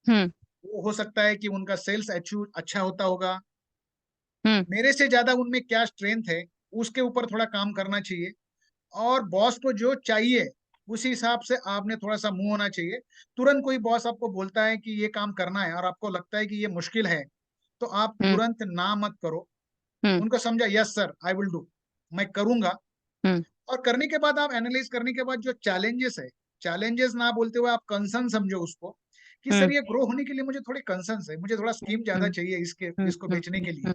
हम्म वो हो सकता है कि उनका सेल्स अच्छा होता होगा, हम्म मेरे से ज्यादा उनमें क्या स्ट्रेंथ है, उसके ऊपर थोड़ा काम करना चाहिए। और बॉस को जो चाहिए उसी हिसाब से आपने थोड़ा सा मूव होना चाहिए। तुरंत कोई बॉस आपको बोलता है कि ये काम करना है और आपको लगता है कि ये मुश्किल है, तो आप हम्म तुरंत ना मत करो। हम्म उनको समझा, yes sir I will do, मैं करूंगा। हम्म और करने के बाद आप एनालाइज करने के बाद जो चैलेंजेस है, चैलेंजेस ना बोलते हुए आप कंसर्न समझो उसको, कि सर हम्म ये ग्रो होने के लिए मुझे थोड़े कंसर्न है, मुझे थोड़ा स्कीम ज्यादा हम्म चाहिए इसके हम्म इसको हम्म बेचने के लिए।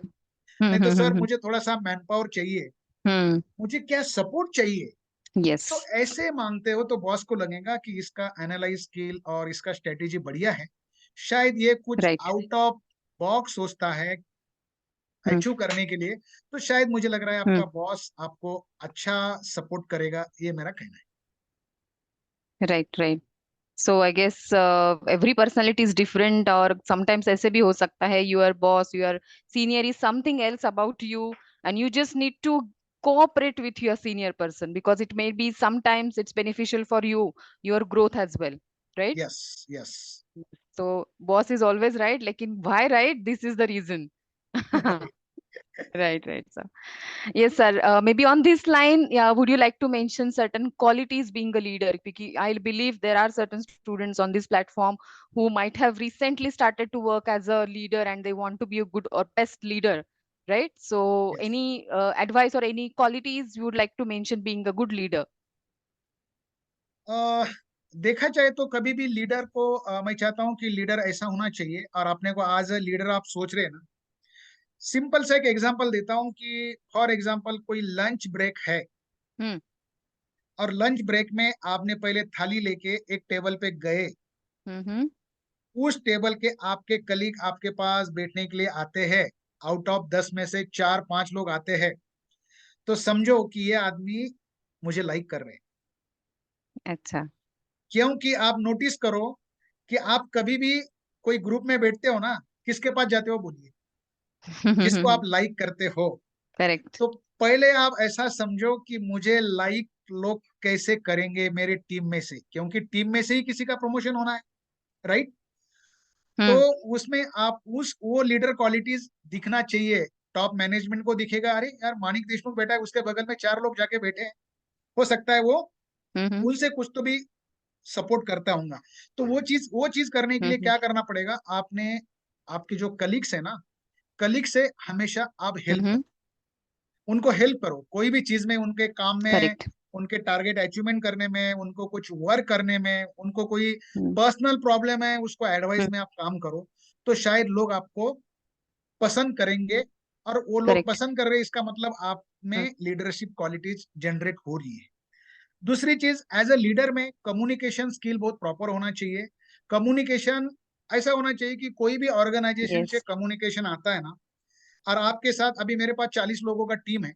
नहीं तो सर हम्म मुझे थोड़ा सा मैन पावर चाहिए, हम्म मुझे क्या सपोर्ट चाहिए। यस, तो ऐसे मांगते हो तो बॉस को लगेगा कि इसका एनालाइज स्किल और इसका स्ट्रेटेजी बढ़िया है, शायद ये कुछ राइट। आउट ऑफ बॉक्स सोचता है अचीव करने के लिए। तो शायद मुझे लग रहा है आपका बॉस आपको अच्छा सपोर्ट करेगा, ये मेरा कहना right, right. So I guess every personality is different, और समटाइम्स ऐसे भी हो सकता है your boss, your senior is something else about you, and you just need to cooperate with your senior person because it may be sometimes it's beneficial for you, your growth as well, right? है। Yes yes. So boss is always right, lekin why right, this is the reason. Right, right, sir. Yes, sir. Maybe on this line, yeah, would you like to mention certain qualities being a leader? Because I believe there are certain students on this platform who might have recently started to work as a leader and they want to be a good or best leader, right? So, any advice or any qualities you would like to mention being a good leader? देखा जाए तो कभी भी leader को मैं चाहता हूँ कि लीडर ऐसा होना चाहिए, और अपने को आज लीडर आप सोच रहे हैं ना, सिंपल सा एक एग्जांपल देता हूँ कि फॉर एग्जांपल कोई लंच ब्रेक है, Hmm. और लंच ब्रेक में आपने पहले थाली लेके एक टेबल पे गए। Mm-hmm. उस टेबल के आपके कलीग आपके पास बैठने के लिए आते हैं, आउट ऑफ 10 में से 4-5 लोग आते हैं, तो समझो कि ये आदमी मुझे लाइक कर रहे हैं। अच्छा. क्योंकि आप नोटिस करो कि आप कभी भी कोई ग्रुप में बैठते हो ना, किसके पास जाते हो बोलिए, जिसको आप लाइक करते हो। Correct. तो पहले आप ऐसा समझो कि मुझे लाइक लोग कैसे करेंगे मेरे टीम में से, क्योंकि टीम में से ही किसी का प्रमोशन होना है, राइट। तो Hmm. उसमें आप उस वो लीडर क्वालिटीज दिखना चाहिए, टॉप मैनेजमेंट को दिखेगा, अरे यार मानिक देशमुख बैठा है, उसके बगल में 4 लोग जाके बैठे हैं, हो सकता है वो उनसे कुछ तो भी सपोर्ट करता होगा। तो वो चीज करने के लिए क्या करना पड़ेगा, आपने आपके जो कलीग्स है ना, कलीग से हमेशा आप हेल्प करो, उनको हेल्प करो कोई भी चीज में, उनके काम में, करेक्ट। उनके टारगेट अचीवमेंट करने में, उनको कुछ वर्क करने में, उनको कोई पर्सनल प्रॉब्लम है उसको एडवाइस में आप काम करो, तो शायद लोग आपको पसंद करेंगे। और वो लोग करेक्ट। पसंद कर रहे हैं, इसका मतलब आप में लीडरशिप क्वालिटीज जनरेट हो रही है। दूसरी चीज, एज ए लीडर में कम्युनिकेशन स्किल बहुत प्रॉपर होना चाहिए। कम्युनिकेशन ऐसा होना चाहिए कि कोई भी ऑर्गेनाइजेशन से यस। कम्युनिकेशन आता है ना, और आपके साथ अभी मेरे पास 40 लोगों का टीम है,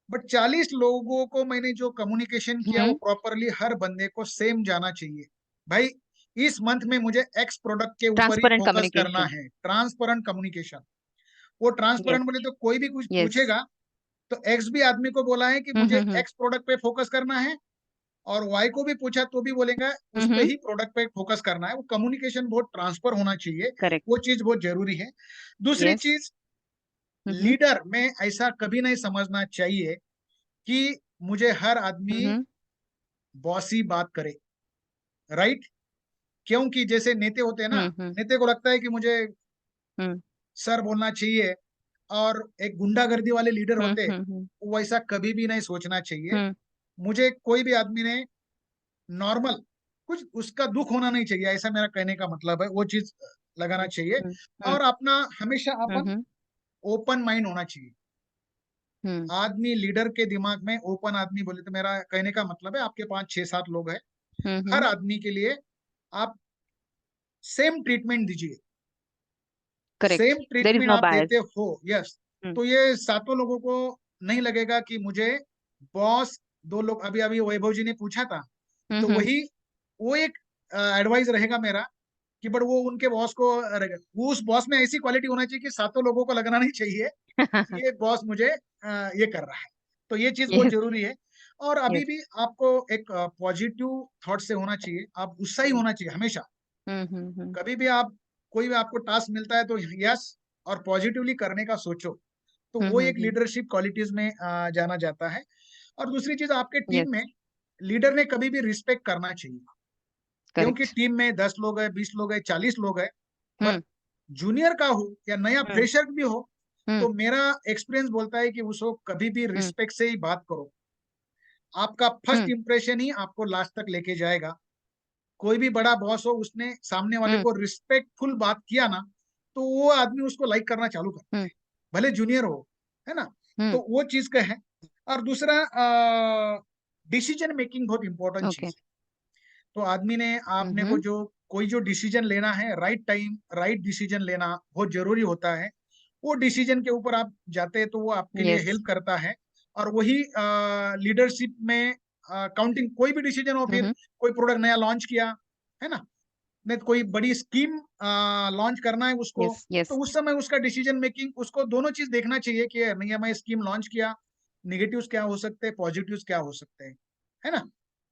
बट 40 लोगों को मैंने जो कम्युनिकेशन किया वो प्रॉपरली हर बंदे को सेम जाना चाहिए। भाई इस मंथ में मुझे एक्स प्रोडक्ट के ऊपर ही ट्रांसपेरेंट फोकस करना कम्युनिकेशन। है, ट्रांसपेरेंट कम्युनिकेशन। वो ट्रांसपेरेंट बोले तो कोई भी कुछ यस। पूछेगा तो एक्स भी आदमी को बोला है कि मुझे एक्स प्रोडक्ट पे फोकस करना है, और वाई को भी पूछा तो भी बोलेगा उस पे ही प्रोडक्ट पे फोकस करना है। वो कम्युनिकेशन बहुत ट्रांसफर होना चाहिए, करेक्ट। वो चीज बहुत जरूरी है। दूसरी यस। चीज, लीडर में ऐसा कभी नहीं समझना चाहिए कि मुझे हर आदमी बॉसी बात करे, राइट? क्योंकि जैसे नेता होते हैं ना, नेता को लगता है कि मुझे सर बोलना चाहिए, और एक गुंडागर्दी वाले लीडर होते हैं, वो ऐसा कभी भी नहीं सोचना चाहिए। मुझे कोई भी आदमी ने नॉर्मल कुछ उसका दुख होना नहीं चाहिए, ऐसा मेरा कहने का मतलब है, वो चीज लगाना चाहिए। और अपना हमेशा अपन ओपन माइंड होना चाहिए। आदमी लीडर के दिमाग में ओपन आदमी बोले तो मेरा कहने का मतलब है, आपके पास 6-7 लोग हैं, हर आदमी के लिए आप सेम ट्रीटमेंट दीजिए, correct. Same there is treatment no आप बायस। देते हो। यस। तो ये 7 लोगों को नहीं लगेगा कि मुझे बॉस, 2 लोग अभी अभी वैभव जी ने पूछा था, तो वही वो एक एडवाइस रहेगा मेरा कि बट वो उनके बॉस को, उस बॉस में ऐसी क्वालिटी होना चाहिए कि 7 लोगों को लगना नहीं चाहिए कि ये बॉस मुझे ये कर रहा है। तो ये चीज बहुत यस। जरूरी है। और अभी यस। भी आपको एक पॉजिटिव थॉट से होना चाहिए, आप उत्साही होना चाहिए हमेशा। कभी भी आप, कोई भी आपको टास्क मिलता है तो यस और पॉजिटिवली करने का सोचो, तो वो एक लीडरशिप क्वालिटीज में जाना जाता है। और दूसरी चीज, आपके टीम में लीडर ने कभी भी रिस्पेक्ट करना चाहिए, क्योंकि टीम में 10 लोग है, 20 लोग है, 40 लोग है, बट जूनियर का हो या नया फ्रेशर भी हो, तो मेरा एक्सपीरियंस बोलता है कि उसको कभी भी रिस्पेक्ट से ही बात करो। आपका फर्स्ट इंप्रेशन ही आपको लास्ट तक लेके जाएगा। कोई भी बड़ा बॉस हो, उसने सामने वाले को रिस्पेक्टफुल बात किया ना, तो वो आदमी उसको लाइक करना चालू करता है, भले जूनियर हो, है ना? तो वो चीज का है। और दूसरा, डिसीजन मेकिंग बहुत इंपॉर्टेंट चीज है। तो आदमी ने, आपने को जो कोई जो डिसीजन लेना है, राइट टाइम राइट डिसीजन लेना बहुत जरूरी होता है। वो डिसीजन के ऊपर आप जाते हैं तो वो आपके लिए हेल्प करता है। और वही लीडरशिप में काउंटिंग, कोई भी डिसीजन हो, फिर कोई प्रोडक्ट नया लॉन्च किया, है ना, नहीं तो कोई बड़ी स्कीम लॉन्च करना है उसको, तो उस समय उसका डिसीजन मेकिंग, उसको दोनों चीज देखना चाहिए कि नहीं, मैं स्कीम लॉन्च किया, निगेटिव्स क्या हो सकते हैं, पॉजिटिव्स क्या हो सकते हैं, है ना?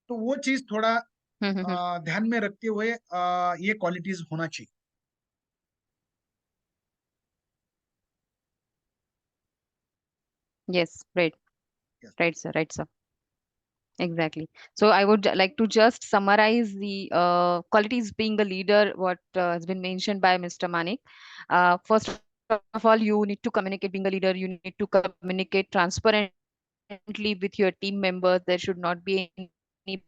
तो वो चीज थोड़ा ध्यान में रखते हुए ये क्वालिटीज होना चाहिए। Yes, right. Yes. Right, sir. Right, sir. Exactly. So I would like to just summarize the qualities being a leader, what has been mentioned by Mr. Manik. First of all, you need to communicate. Being a leader, you need to communicate transparently with your team members. There should not be any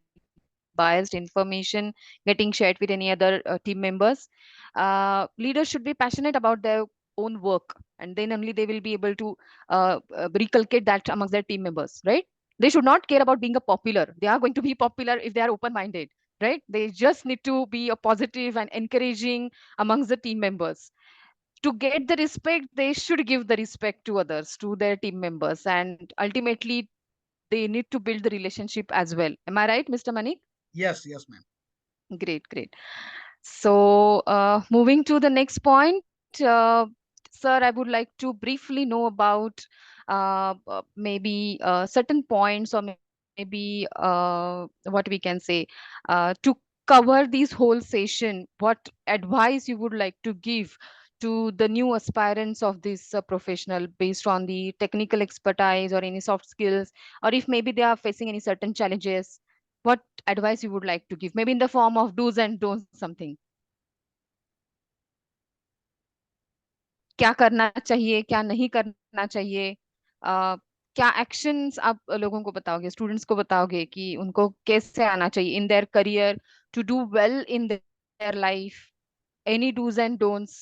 biased information getting shared with any other team members. Leaders should be passionate about their own work, and then only they will be able to reculcate that amongst their team members, right? They should not care about being a popular. They are going to be popular if they are open-minded, right? They just need to be a positive and encouraging amongst the team members. To get the respect, they should give the respect to others, to their team members, and ultimately they need to build the relationship as well. Am I right, Mr. Manik? Yes, ma'am. Great, great. So, moving to the next point, sir, I would like to briefly know about maybe certain points, or maybe what we can say, to cover this whole session, what advice you would like to give to the new aspirants of this professional based on the technical expertise or any soft skills, or if maybe they are facing any certain challenges, what advice you would like to give, maybe in the form of do's and don'ts something? क्या करना चाहिए, क्या नहीं करना चाहिए, क्या actions आप लोगों को बताओगे, स्टूडेंट्स को बताओगे कि उनको कैसे आना चाहिए in their career to do well in their life? Any do's and don'ts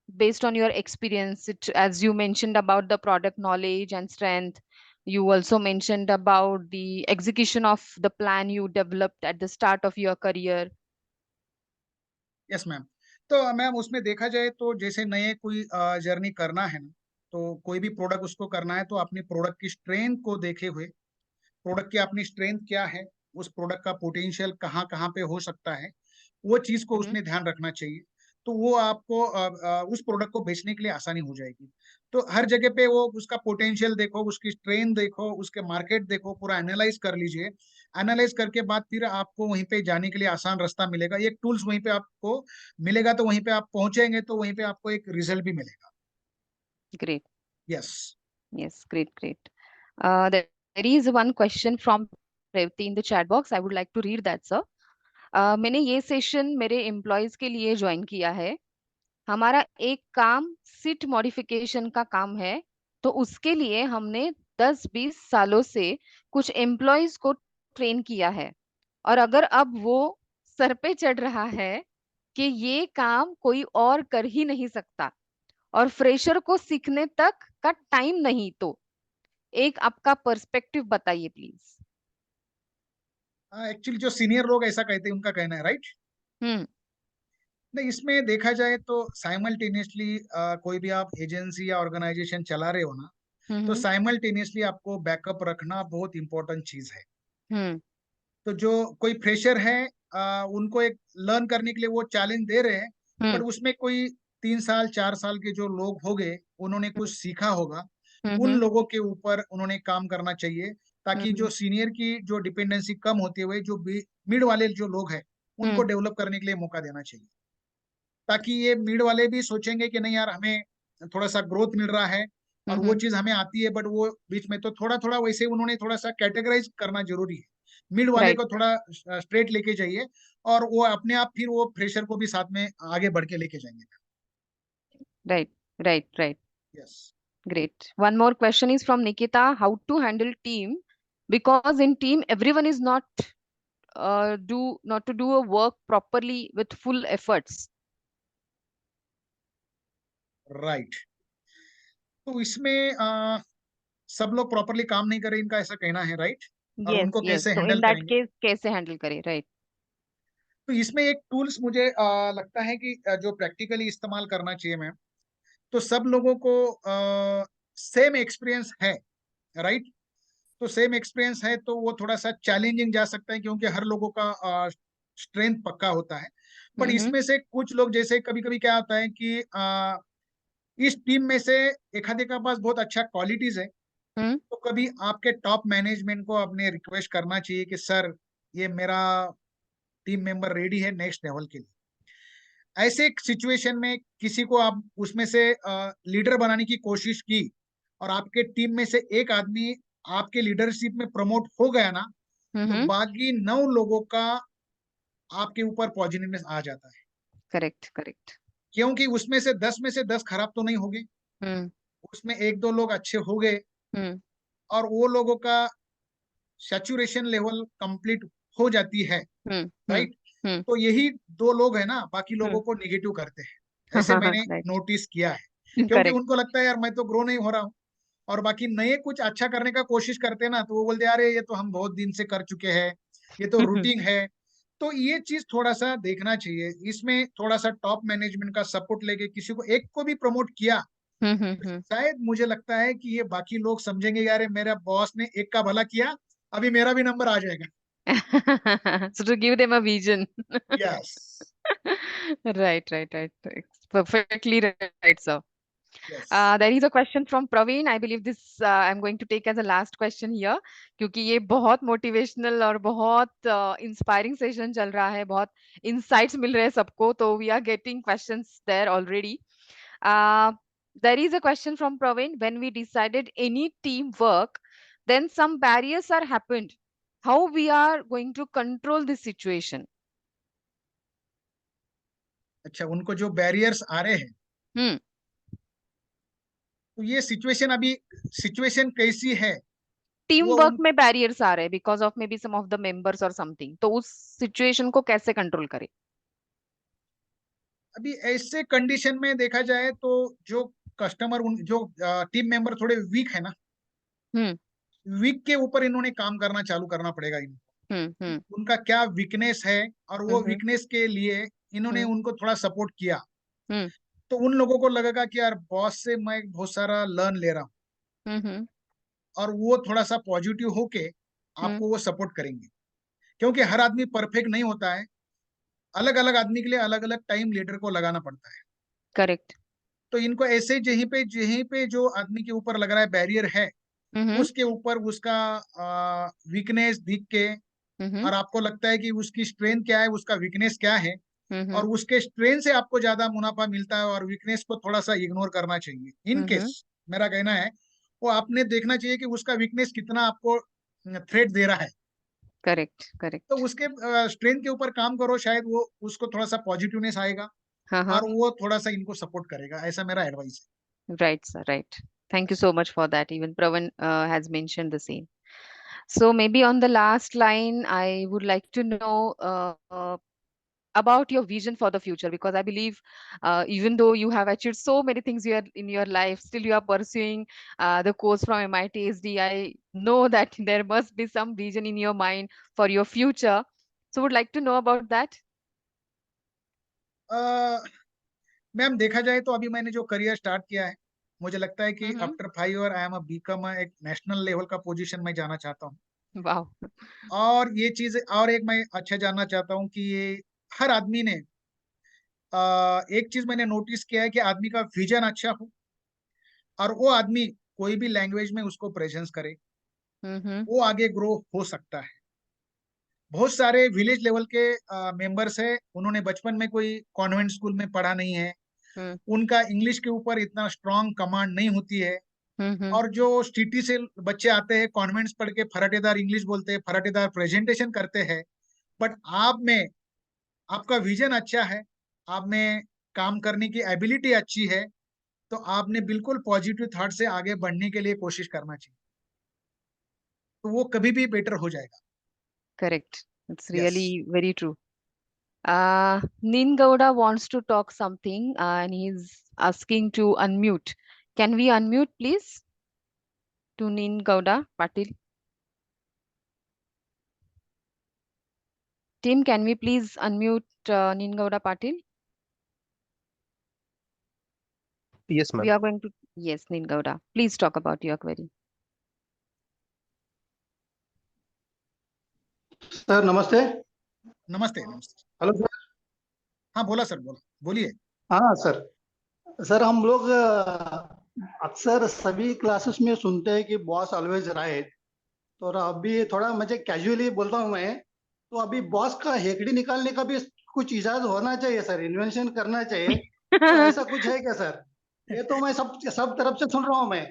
based on your experience? As you mentioned about the product knowledge and strength, you also mentioned about the execution of the plan you developed at the start of your career. Yes ma'am. तो ma'am उसमें देखा जाए तो जैसे नए कोई journey करना है ना, तो कोई भी प्रोडक्ट उसको करना है तो अपनी प्रोडक्ट की स्ट्रेंथ को देखे हुए, प्रोडक्ट की अपनी स्ट्रेंथ क्या है, उस प्रोडक्ट का पोटेंशियल कहाँ कहाँ पे हो सकता है, वो चीज को उसमें ध्यान रखना चाहिए। तो वो आपको उस प्रोडक्ट को बेचने के लिए आसानी हो जाएगी। तो हर जगह पे वो उसका पोटेंशियल देखो, उसकी स्ट्रेंथ देखो, उसके मार्केट देखो, पूरा एनालाइज कर लीजिए। एनालाइज करके बाद फिर आपको वहीं पे जाने के लिए आसान रास्ता मिलेगा, एक टूल्स वहीं पे आपको मिलेगा, तो वहीं पे आप पहुंचेंगे तो वहीं पे आपको एक रिजल्ट भी मिलेगा। Great. Yes. Yes, great, great. There is one question from Revati in the chat box. I would like to read that, sir. मैंने ये सेशन मेरे एम्प्लॉयज के लिए ज्वाइन किया है। हमारा एक काम सीट मॉडिफिकेशन का काम है, तो उसके लिए हमने 10-20 सालों से कुछ एम्प्लॉयज को ट्रेन किया है, और अगर अब वो सर पे चढ़ रहा है कि ये काम कोई और कर ही नहीं सकता और फ्रेशर को सीखने तक का टाइम नहीं, तो एक आपका पर्सपेक्टिव बताइए प्लीज। एक्चुअली जो सीनियर लोग ऐसा कहते हैं उनका कहना है, राइट? हम्म। नहीं, इसमें देखा जाए तो साइमल्टेनियसली कोई भी आप एजेंसी या ऑर्गेनाइजेशन चला रहे हो ना, तो हम्म। साइमल्टेनियसली आपको बैकअप रखना बहुत इंपॉर्टेंट चीज है। हम्म। तो जो कोई फ्रेशर है, उनको एक लर्न करने के लिए वो चैलेंज दे रहे हैं, बट हम्म। उसमें कोई 3 साल 4 साल के जो लोग हो गए, उन्होंने कुछ सीखा होगा, उन हम्म। लोगों के ऊपर उन्होंने काम करना चाहिए, ताकि जो हम्म। सीनियर की जो डिपेंडेंसी कम होती हुए जो मिड वाले जो लोग हैं उनको हम्म। डेवलप करने के लिए मौका देना चाहिए, ताकि ये मिड वाले भी सोचेंगे कि नहीं यार, हमें थोड़ा सा ग्रोथ मिल रहा है और वो हम्म। चीज हमें आती है, बट वो बीच में तो थोड़ा थोड़ा वैसे उन्होंने थोड़ा सा कैटेगराइज करना जरूरी है। मिड वाले राइट। को थोड़ा स्ट्रेट लेके जाइए, और वो अपने आप फिर वो फ्रेशर को भी साथ में आगे बढ़ के लेके जाएंगे। Right. Right. Right. Yes. Great. One more question is from Nikita. How to handle team? Because in team, everyone is not to do a work properly with full efforts. Right. तो इसमें सब लोग प्रॉपरली काम नहीं कर रहे, इनका ऐसा कहना है, राइट? और Yes, उनको yes. कैसे So in हैंडल that करेंगे? case, कैसे handle करें? Right. तो इसमें एक टूल्स मुझे लगता है कि जो प्रैक्टिकली इस्तेमाल करना चाहिए मैम। तो सब लोगों को सेम एक्सपीरियंस है, राइट? तो सेम एक्सपीरियंस है तो वो थोड़ा सा चैलेंजिंग जा सकता है, क्योंकि हर लोगों का स्ट्रेंथ पक्का होता है। बट हम्म। इसमें से कुछ लोग, जैसे कभी कभी क्या होता है कि इस टीम में से एक आधे के पास बहुत अच्छा क्वालिटीज है, हम्म। तो कभी आपके टॉप मैनेजमेंट को अपने रिक्वेस्ट करना चाहिए कि सर, ये मेरा टीम मेंबर रेडी है नेक्स्ट लेवल के लिए। ऐसे सिचुएशन में किसी को आप उसमें से लीडर बनाने की कोशिश की, और आपके टीम में से एक आदमी आपके लीडरशिप में प्रमोट हो गया ना, तो हम्म। बाकी 9 लोगों का आपके ऊपर पॉजिटिवनेस आ जाता है, Correct. Correct. क्योंकि उसमें से 10 में से 10 खराब तो नहीं हो गए, हम्म। उसमें एक दो लोग अच्छे हो गए, हम्म। और वो लोगों का सैचुरेशन लेवल कंप्लीट हो जाती है, हम्म। राइट? हम्म। तो यही 2 लोग है ना, बाकी लोगों हम्म। को निगेटिव करते हैं, ऐसे मैंने Right. नोटिस किया है, क्योंकि Correct. उनको लगता है यार मैं तो ग्रो नहीं हो रहा हूँ, और बाकी नए कुछ अच्छा करने का कोशिश करते हैं ना, तो वो बोलते हैं अरे ये तो हम बहुत दिन से कर चुके हैं, ये तो रूटीन है। तो ये चीज थोड़ा सा देखना चाहिए, इसमें थोड़ा सा टॉप मैनेजमेंट का सपोर्ट लेके किसी को एक को भी प्रमोट किया, तो हम्म। शायद मुझे लगता है कि ये बाकी लोग समझेंगे यार मेरा बॉस ने एक का भला किया, अभी मेरा भी नंबर आ जाएगा। So to give them a vision. Yes. Right. Right. Right. It's perfectly right, sir. Yes. There is a question from Praveen. I believe this I'm going to take as a last question here, क्योंकि ये बहुत motivational और बहुत inspiring session चल रहा है, बहुत insights मिल रहे हैं सबको, तो we are getting questions there already. There is a question from Praveen. When we decided any teamwork, then some barriers are happened. How we are going to control this situation? अच्छा, उनको जो barriers आ रहे हैं, तो ये situation कैसी है टीम वो वर्क में बैरियर्स आ रहे हैं because of maybe some of the members और समथिंग, तो उस सिचुएशन को कैसे कंट्रोल करें? अभी ऐसे कंडीशन में देखा जाए तो जो कस्टमर जो टीम मेंबर थोड़े वीक है ना, वीक के ऊपर इन्होंने काम करना चालू करना पड़ेगा इनको। उनका क्या वीकनेस है और वो वीकनेस के लिए इन्होंने उनको थोड़ा सपोर्ट किया, तो उन लोगों को लगेगा कि यार बॉस से मैं बहुत सारा लर्न ले रहा हूँ, और वो थोड़ा सा पॉजिटिव होके आपको वो सपोर्ट करेंगे। क्योंकि हर आदमी परफेक्ट नहीं होता है, अलग अलग आदमी के लिए अलग अलग टाइम लीडर को लगाना पड़ता है। करेक्ट। तो इनको ऐसे जहीं पे जो आदमी के ऊपर लग रहा है बैरियर है, उसके ऊपर उसका वीकनेस दिख के, और आपको लगता है कि उसकी स्ट्रेंथ क्या है, उसका वीकनेस क्या है, और उसके स्ट्रेंथ से आपको ज्यादा मुनाफा मिलता है और वीकनेस को थोड़ा सा इग्नोर करना चाहिए। इन केस मेरा कहना है वो आपने देखना चाहिए कि उसका वीकनेस कितना आपको थ्रेट दे रहा है। करेक्ट तो करेक्ट। उसके स्ट्रेंथ के ऊपर काम करो, शायद वो उसको थोड़ा सा पॉजिटिवनेस आएगा और वो थोड़ा सा इनको सपोर्ट करेगा। ऐसा मेरा एडवाइस है। Right, sir, right. Thank you so much for that. Even Pravan has mentioned the same. So maybe on the last line, I would like to know about your vision for the future, because I believe even though you have achieved so many things in your life, still you are pursuing the course from MIT SD. I know that there must be some vision in your mind for your future. So would like to know about that. Ma'am देखा जाए तो अभी मैंने जो career start किया है, मुझे लगता है कि after 5 year I am become एक नेशनल लेवल का पोजीशन में जाना चाहता हूँ। वाह। और ये चीज और एक मैं अच्छा जानना चाहता हूँ कि ये हर आदमी ने एक चीज मैंने नोटिस किया है कि आदमी का विजन अच्छा हो और वो आदमी कोई भी लैंग्वेज में उसको प्रेजेंस करे, वो आगे ग्रो हो सकता है। बहुत सारे विलेज लेवल के मेंबर्स है, उन्होंने बचपन में कोई कॉन्वेंट स्कूल में पढ़ा नहीं है, उनका इंग्लिश के ऊपर इतना स्ट्रांग कमांड नहीं होती है, और जो सिटी से बच्चे आते हैं कॉन्वेंट्स पढ़ के फराटेदार इंग्लिश बोलते हैं, फराटेदार प्रेजेंटेशन करते हैं, बट आप में आपका विजन अच्छा है, आप में काम करने की एबिलिटी अच्छी है, तो आपने बिल्कुल पॉजिटिव थॉट से आगे बढ़ने के लिए कोशिश करना चाहिए, तो वो कभी भी बेटर हो जाएगा। Correct. It's yes. really very true. Nin Gowda wants to talk something and he's asking to unmute. Can we unmute, please, to Nin Gowda Patil? Team, can we please unmute Nin Gowda Patil? Yes, ma'am. We are going to, yes, Nin Gowda. Please talk about your query. Sir नमस्ते। नमस्ते नमस्ते। Hello sir. हाँ बोला sir, बोलिए। हाँ sir. Sir हम लोग अक्सर सभी क्लासेस में सुनते हैं कि बॉस ऑलवेज राइट, तो अभी थोड़ा मुझे कैजुअली बोल रहा हूँ मैं, तो अभी बॉस का हेकड़ी निकालने का भी कुछ इजाद होना चाहिए सर, इन्वेंशन करना चाहिए, तो ऐसा कुछ है क्या सर? ये तो मैं सब तरफ से सुन रहा हूँ मैं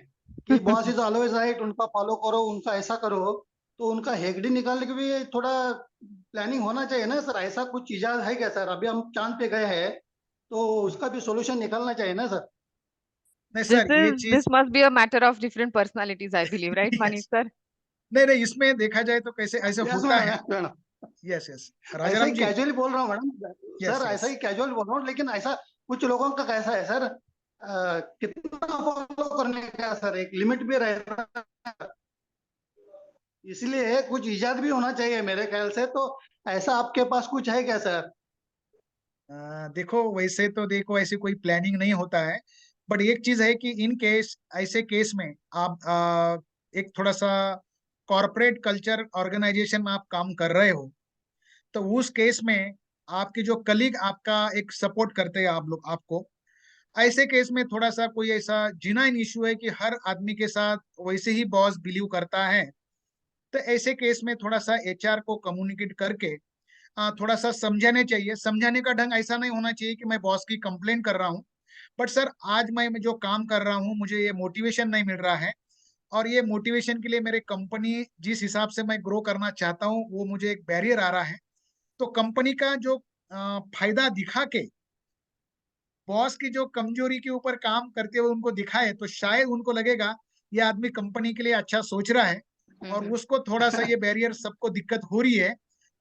कि बॉस इज ऑलवेज राइट, उनका फॉलो करो, उनका ऐसा करो, तो उनका हेकड़ी निकालने की भी थोड़ा प्लानिंग होना चाहिए ना सर? ऐसा कुछ इजाद है क्या सर? अभी हम चांद पे गए हैं तो उसका भी सॉल्यूशन निकालना चाहिए ना सर? नहीं सर, ये चीज This must be a matter of different personalities, I believe, right, Manik yes. sir? नहीं, इसमें देखा जाए तो कैसे ऐसे यस होता है। मैडम, यस यस ऐसा राजाराम ही जी। कैजुअली बोल रहा हूँ मैडम यस सर, ऐसा यस ही कैजुअल बोल रहा हूँ, लेकिन ऐसा कुछ लोगों का कैसा है सर, कितना फॉलो करने का सर, एक लिमिट भी रहता है, इसलिए कुछ इजाद भी होना चाहिए मेरे ख्याल से, तो ऐसा आपके पास कुछ है क्या सर? देखो वैसे तो देखो ऐसी कोई प्लानिंग नहीं होता है, बट एक चीज है कि इन केस ऐसे केस में आप एक थोड़ा सा कॉरपोरेट कल्चर ऑर्गेनाइजेशन में आप काम कर रहे हो, तो उस केस में आपके जो कलीग आपका एक सपोर्ट करते हैं आप लोग आपको, ऐसे केस में थोड़ा सा कोई ऐसा जिनाइन इशू है कि हर आदमी के साथ वैसे ही बॉस बिलीव करता है, तो ऐसे केस में थोड़ा सा एचआर को कम्युनिकेट करके थोड़ा सा समझाने चाहिए। समझाने का ढंग ऐसा नहीं होना चाहिए कि मैं बॉस की कंप्लेन कर रहा हूँ, बट सर आज मैं जो काम कर रहा हूँ मुझे ये मोटिवेशन नहीं मिल रहा है, और ये मोटिवेशन के लिए मेरे कंपनी जिस हिसाब से मैं ग्रो करना चाहता हूँ वो मुझे एक बैरियर आ रहा है। तो कंपनी का जो फायदा दिखा के बॉस की जो कमजोरी के ऊपर काम करते हुए उनको दिखाए तो शायद उनको लगेगा ये आदमी कंपनी के लिए अच्छा सोच रहा है, और उसको थोड़ा सा ये बैरियर सबको दिक्कत हो रही है,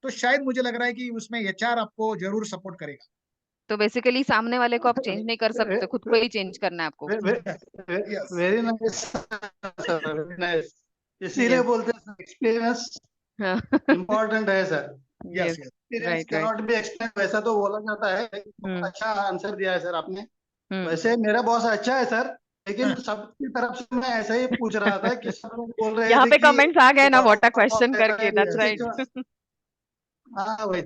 तो शायद मुझे लग रहा है कि उसमें एचआर आपको जरूर सपोर्ट करेगा। तो बेसिकली सामने वाले को आप चेंज नहीं कर सकते, खुद को ही चेंज करना है आपको। Yes. Very nice sir, very nice. इसीलिए Yes. बोलते हैं एक्सपीरियंस हाँ, इम्पोर्टेंट है sir. Yes, yes, yes. Experience right, right. Cannot be explain, वैसा तो बोला जाता है। बहुत हम्म, अच्छा आंसर दिया है सर आपने। हम्म। वैसे मेरा बॉस अच्छा है सर, लेकिन सबकी तरफ से मैं ऐसा ही पूछ रहा था कि सब लोग बोल रहे यहाँ थे पे कि कमेंट्स आ गए ना, व्हाट अ क्वेश्चन बॉस करके, दैट्स Yes. राइट। हाँ वही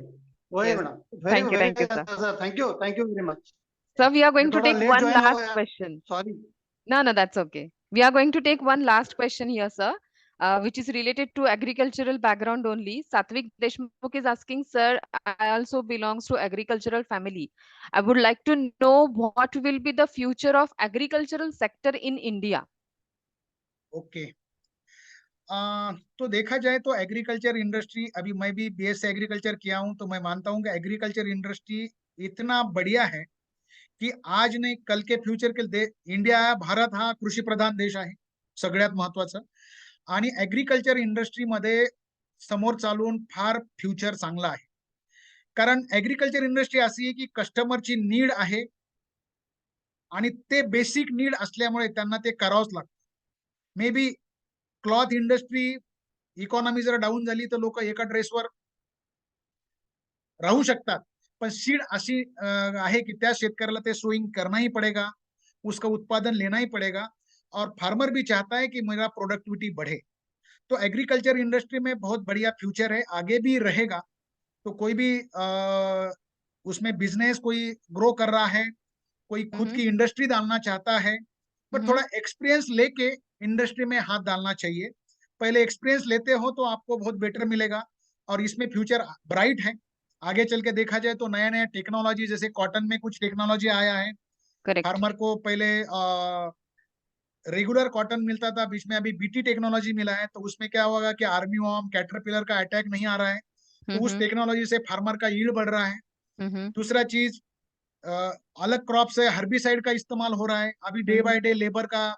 वही Yes. Madam. Very Thank you, very thank you, sir. Sir, thank you very much. Sir, we are मैं going to थोड़ा take लेट one ज्वाइन हो last गया, question. Sorry. No, no, that's okay. We are going to take one last question here, sir, which is related to agricultural background only. Satvik Deshmukh is asking, sir, I also belongs to agricultural family. I would like to know what will be the future of agricultural sector in India. Okay. तो देखा जाए तो agriculture industry, अभी मैं भी BSc agriculture किया हूं, तो मैं मानता हूं कि एग्रीकल्चर इंडस्ट्री इतना बढ़िया है की आज नाही कल के फ्युचर के इंडिया, भारत हा कृषी प्रधान देश आहे सगळ्यात महत्वाचं, आणि ऍग्रीकल्चर इंडस्ट्रीमध्ये समोर चालून फार फ्युचर चांगला आहे. कारण ऍग्रीकल्चर इंडस्ट्री अशी आहे की कस्टमरची नीड आहे आणि ते बेसिक नीड असल्यामुळे त्यांना ते करावंच लागतं. May be cloth industry economy जर डाऊन झाली तर लोक एका ड्रेसवर राहू शकतात, पण सीड अशी आहे की त्या शेतकऱ्याला ते सोइंग करना ही पड़ेगा, उसका उत्पादन लेना ही पड़ेगा, और फार्मर भी चाहता है कि मेरा प्रोडक्टिविटी बढ़े। तो एग्रीकल्चर इंडस्ट्री में बहुत बढ़िया फ्यूचर है, आगे भी रहेगा। तो कोई भी उसमें बिजनेस कोई ग्रो कर रहा है, कोई खुद की इंडस्ट्री डालना चाहता है, पर थोड़ा एक्सपीरियंस लेके इंडस्ट्री में हाथ डालना चाहिए। पहले एक्सपीरियंस लेते हो तो आपको बहुत बेटर मिलेगा, और इसमें फ्यूचर ब्राइट है। आगे चल के देखा जाए तो नया नया टेक्नोलॉजी, जैसे कॉटन में कुछ टेक्नोलॉजी आया है। Correct. फार्मर को पहले रेगुलर कॉटन मिलता था, बीच में अभी बीटी टेक्नोलॉजी मिला है, तो उसमें क्या होगा कि आर्मी वॉर्म, कैटरपिलर का अटैक नहीं आ रहा है, तो उस टेक्नोलॉजी से फार्मर का यील्ड बढ़ रहा है। दूसरा चीज, अलग क्रॉप से हर्बिसाइड का इस्तेमाल हो रहा है। अभी डे बाय डे लेबर का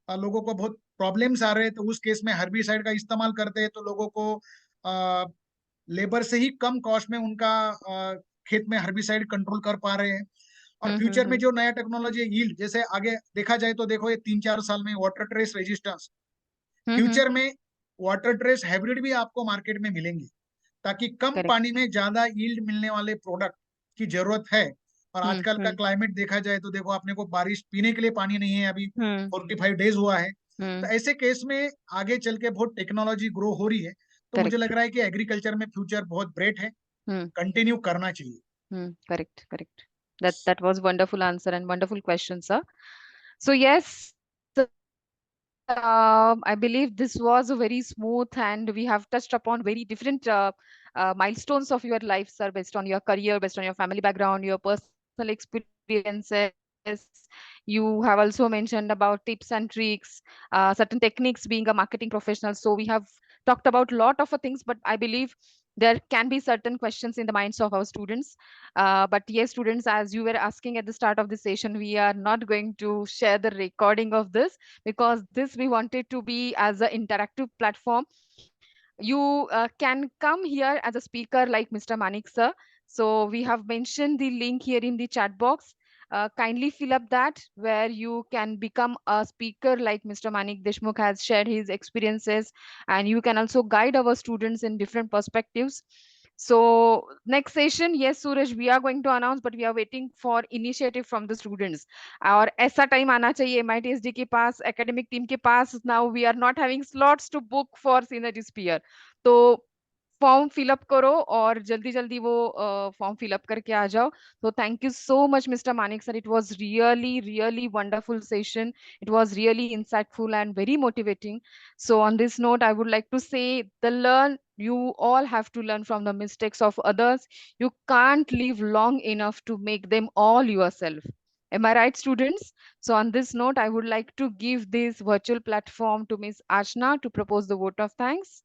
लोगों को बहुत प्रॉब्लम्स आ रहे हैं, तो उस केस में हर्बिसाइड का इस्तेमाल करते हैं, तो लोगों को लेबर से ही कम कॉस्ट में उनका खेत में हर्बिसाइड कंट्रोल कर पा रहे हैं। और फ्यूचर में जो नया टेक्नोलॉजी है यील्ड, जैसे आगे देखा जाए तो देखो ये 3-4 साल में वाटर ट्रेस रेजिस्टेंस, फ्यूचर में वाटर ट्रेस हाइब्रिड भी आपको मार्केट में मिलेंगे, ताकि कम Correct. पानी में ज्यादा यील्ड मिलने वाले प्रोडक्ट की जरूरत है। और आजकल का क्लाइमेट देखा जाए तो देखो अपने को बारिश पीने के लिए पानी नहीं है, अभी 45 डेज हुआ है। तो ऐसे केस में आगे चल के बहुत टेक्नोलॉजी ग्रो हो रही है, तो मुझे लग रहा है कि एग्रीकल्चर में फ्यूचर बहुत ब्राइट है, कंटिन्यू करना चाहिए। Correct, correct. That was wonderful answer and wonderful question, sir. So yes, I believe this was a very smooth, and we have touched upon very different milestones of your life, sir, based on your career, based on your family background, your personal experiences. You have also mentioned about tips and tricks, certain techniques being a marketing professional. So we have talked about a lot of things, but I believe there can be certain questions in the minds of our students. But yes, students, as you were asking at the start of the session, we are not going to share the recording of this, because this we wanted to be as an interactive platform. You can come here as a speaker like Mr. Manik sir. So we have mentioned the link here in the chat box. Kindly fill up that, where you can become a speaker like Mr. Manik Deshmukh has shared his experiences, and you can also guide our students in different perspectives. So next session, yes, Suraj, we are going to announce, but we are waiting for initiative from the students. और ऐसा time आना चाहिए MITSD के पास, academic team के पास. Now we are not having slots to book for synergy sphere. तो form fill up करो और जल्दी जल्दी वो फॉर्म फिलअप करके आ जाओ. तो thank you so much mister Manik sir. It was really really wonderful session. It was really insightful and very motivating. So on this note, I would like to say, you all have to learn from the mistakes of others. You can't live long enough to make them all yourself. Am I right, students? So on this note, I would like to give this virtual platform to Ms. Ashna to propose the vote of thanks.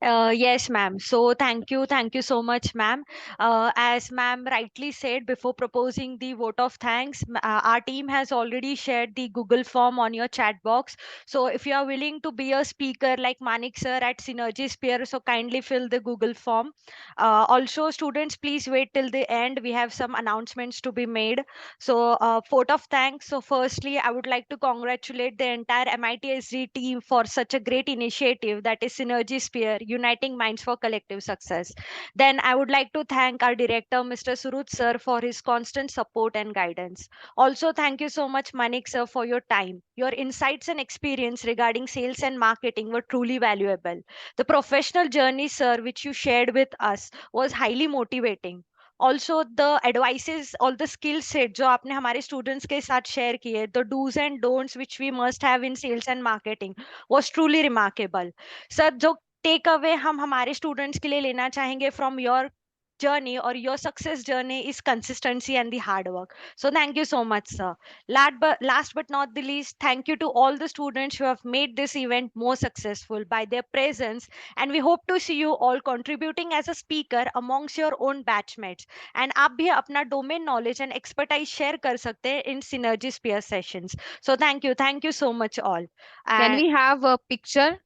Yes, ma'am. So thank you so much, ma'am. As ma'am rightly said, before proposing the vote of thanks, our team has already shared the Google form on your chat box. So if you are willing to be a speaker like Manik sir at Synergy Sphere, so kindly fill the Google form. Also, students, please wait till the end. We have some announcements to be made. So, vote of thanks. So, firstly, I would like to congratulate the entire MITSD team for such a great initiative that is Synergy Sphere, uniting minds for collective success. Then, I would like to thank our director, Mr. Surut sir, for his constant support and guidance. Also, thank you so much, Manik sir, for your time. Your insights and experience regarding sales and marketing were truly valuable. The professional journey, sir, which you shared with us was highly motivating. Also, the advices, all the skill set जो आपने हमारे students के साथ share किए, the do's and don'ts which we must have in sales and marketing was truly remarkable. Sir, जो take away हम हमारे students के लिए लेना चाहेंगे from your journey or your success journey is consistency and the hard work. So thank you so much, sir. Last but not the least, thank you to all the students who have made this event more successful by their presence, and we hope to see you all contributing as a speaker amongst your own batchmates. And आप भी अपना domain knowledge and expertise share कर सकते हैं in Synergy Sphere sessions. So thank you so much all. Can And we have a picture?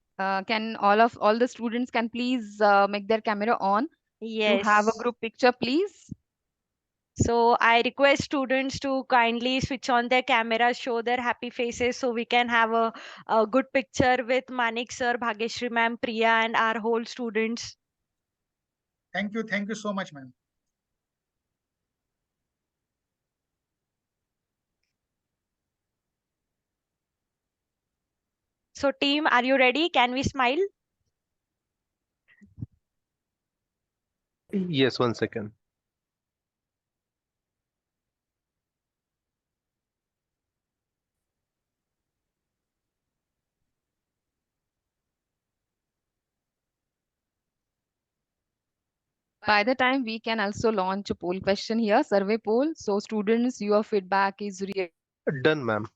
Can all the students can please make their camera on to have a yes. group picture, please? So I request students to kindly switch on their cameras, show their happy faces so we can have a good picture with Manik sir, Bhageshri ma'am, Priya and our whole students. Thank you so much, ma'am. So team, are you ready? Can we smile? Yes, 1 second. By the time we can also launch a poll question here, survey poll. So students, your feedback is Done, ma'am.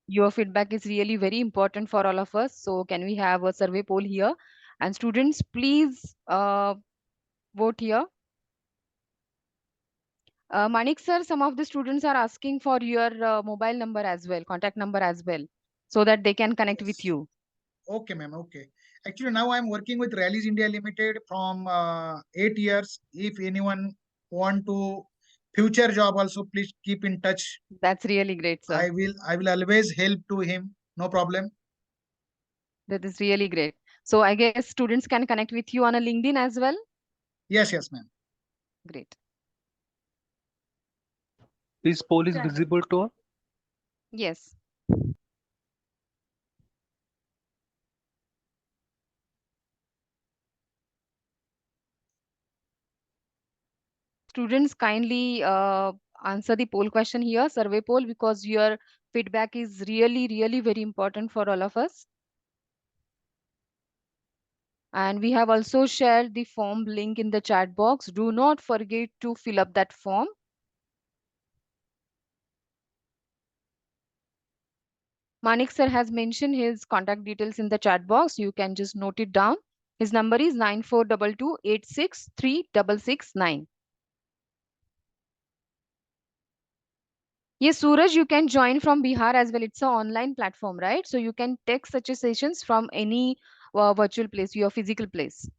really very important for all of us. So can we have a survey poll here? And students, please vote here. Manik sir, some of the students are asking for your mobile number as well, contact number as well, so that they can connect with you. Okay, ma'am. Okay. Actually, now I'm working with Rallies India Limited from 8 years. If anyone want to future job also, please keep in touch. That's really great, sir. I will always help to him. No problem. That is really great. So I guess students can connect with you on a LinkedIn as well. Yes, ma'am. Great. This poll is visible to all? Yes. Students, kindly answer the poll question here, survey poll, because your feedback is really very important for all of us. And we have also shared the form link in the chat box. Do not forget to fill up that form. Manik sir has mentioned his contact details in the chat box. You can just note it down. His number is 9422863669. Yes, Suraj, you can join from Bihar as well. It's an online platform, right? So you can take such a sessions from any virtual place, your physical place.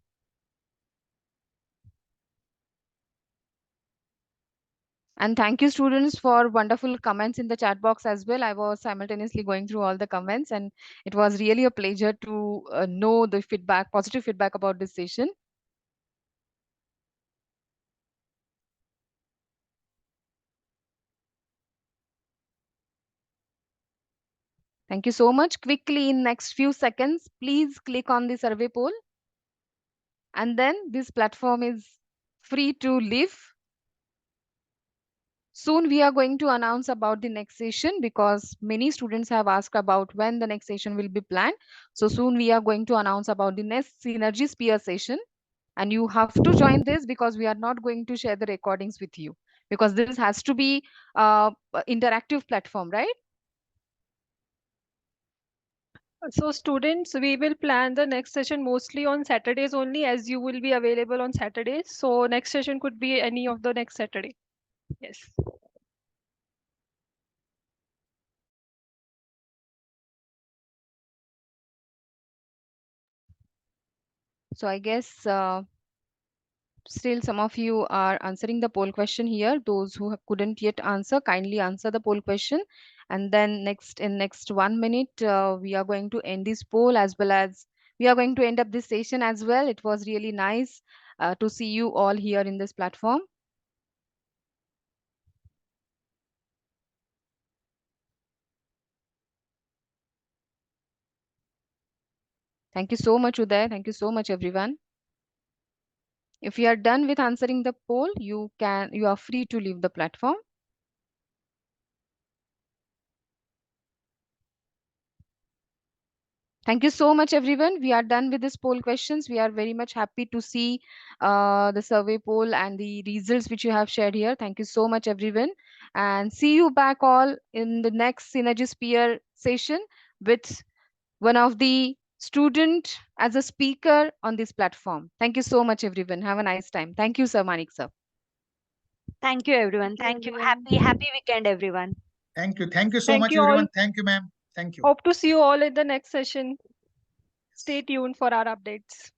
And thank you, students, for wonderful comments in the chat box as well. I was simultaneously going through all the comments, and it was really a pleasure to know the feedback, positive feedback about this session. Thank you so much. Quickly, in next few seconds, please click on the survey poll. And then this platform is free to leave. Soon we are going to announce about the next session because many students have asked about when the next session will be planned. So soon we are going to announce about the next Synergy Sphere session. And you have to join this because we are not going to share the recordings with you. because this has to be interactive platform, right? So students, we will plan the next session mostly on Saturdays only, as you will be available on Saturdays. So next session could be any of the next Saturday. Yes. So I guess still some of you are answering the poll question here. Those who couldn't yet answer, kindly answer the poll question. And then next 1 minute, we are going to end this poll, as well as we are going to end up this session as well. It was really nice to see you all here in this platform. Thank you so much, Uday. Thank you so much, everyone. If you are done with answering the poll, you are free to leave the platform. Thank you so much, everyone. We are done with this poll questions. We are very much happy to see the survey poll and the results which you have shared here. Thank you so much, everyone. And see you back all in the next Synergy Sphere session with one of the student as a speaker on this platform. Thank you so much, everyone. Have a nice time. Thank you, Sir Manik sir. Thank you, everyone. Thank you. Happy weekend, everyone. Thank you. Thank you so Thank much, you all. everyone. Thank you, ma'am. Thank you. Hope to see you all in the next session. Stay tuned for our updates.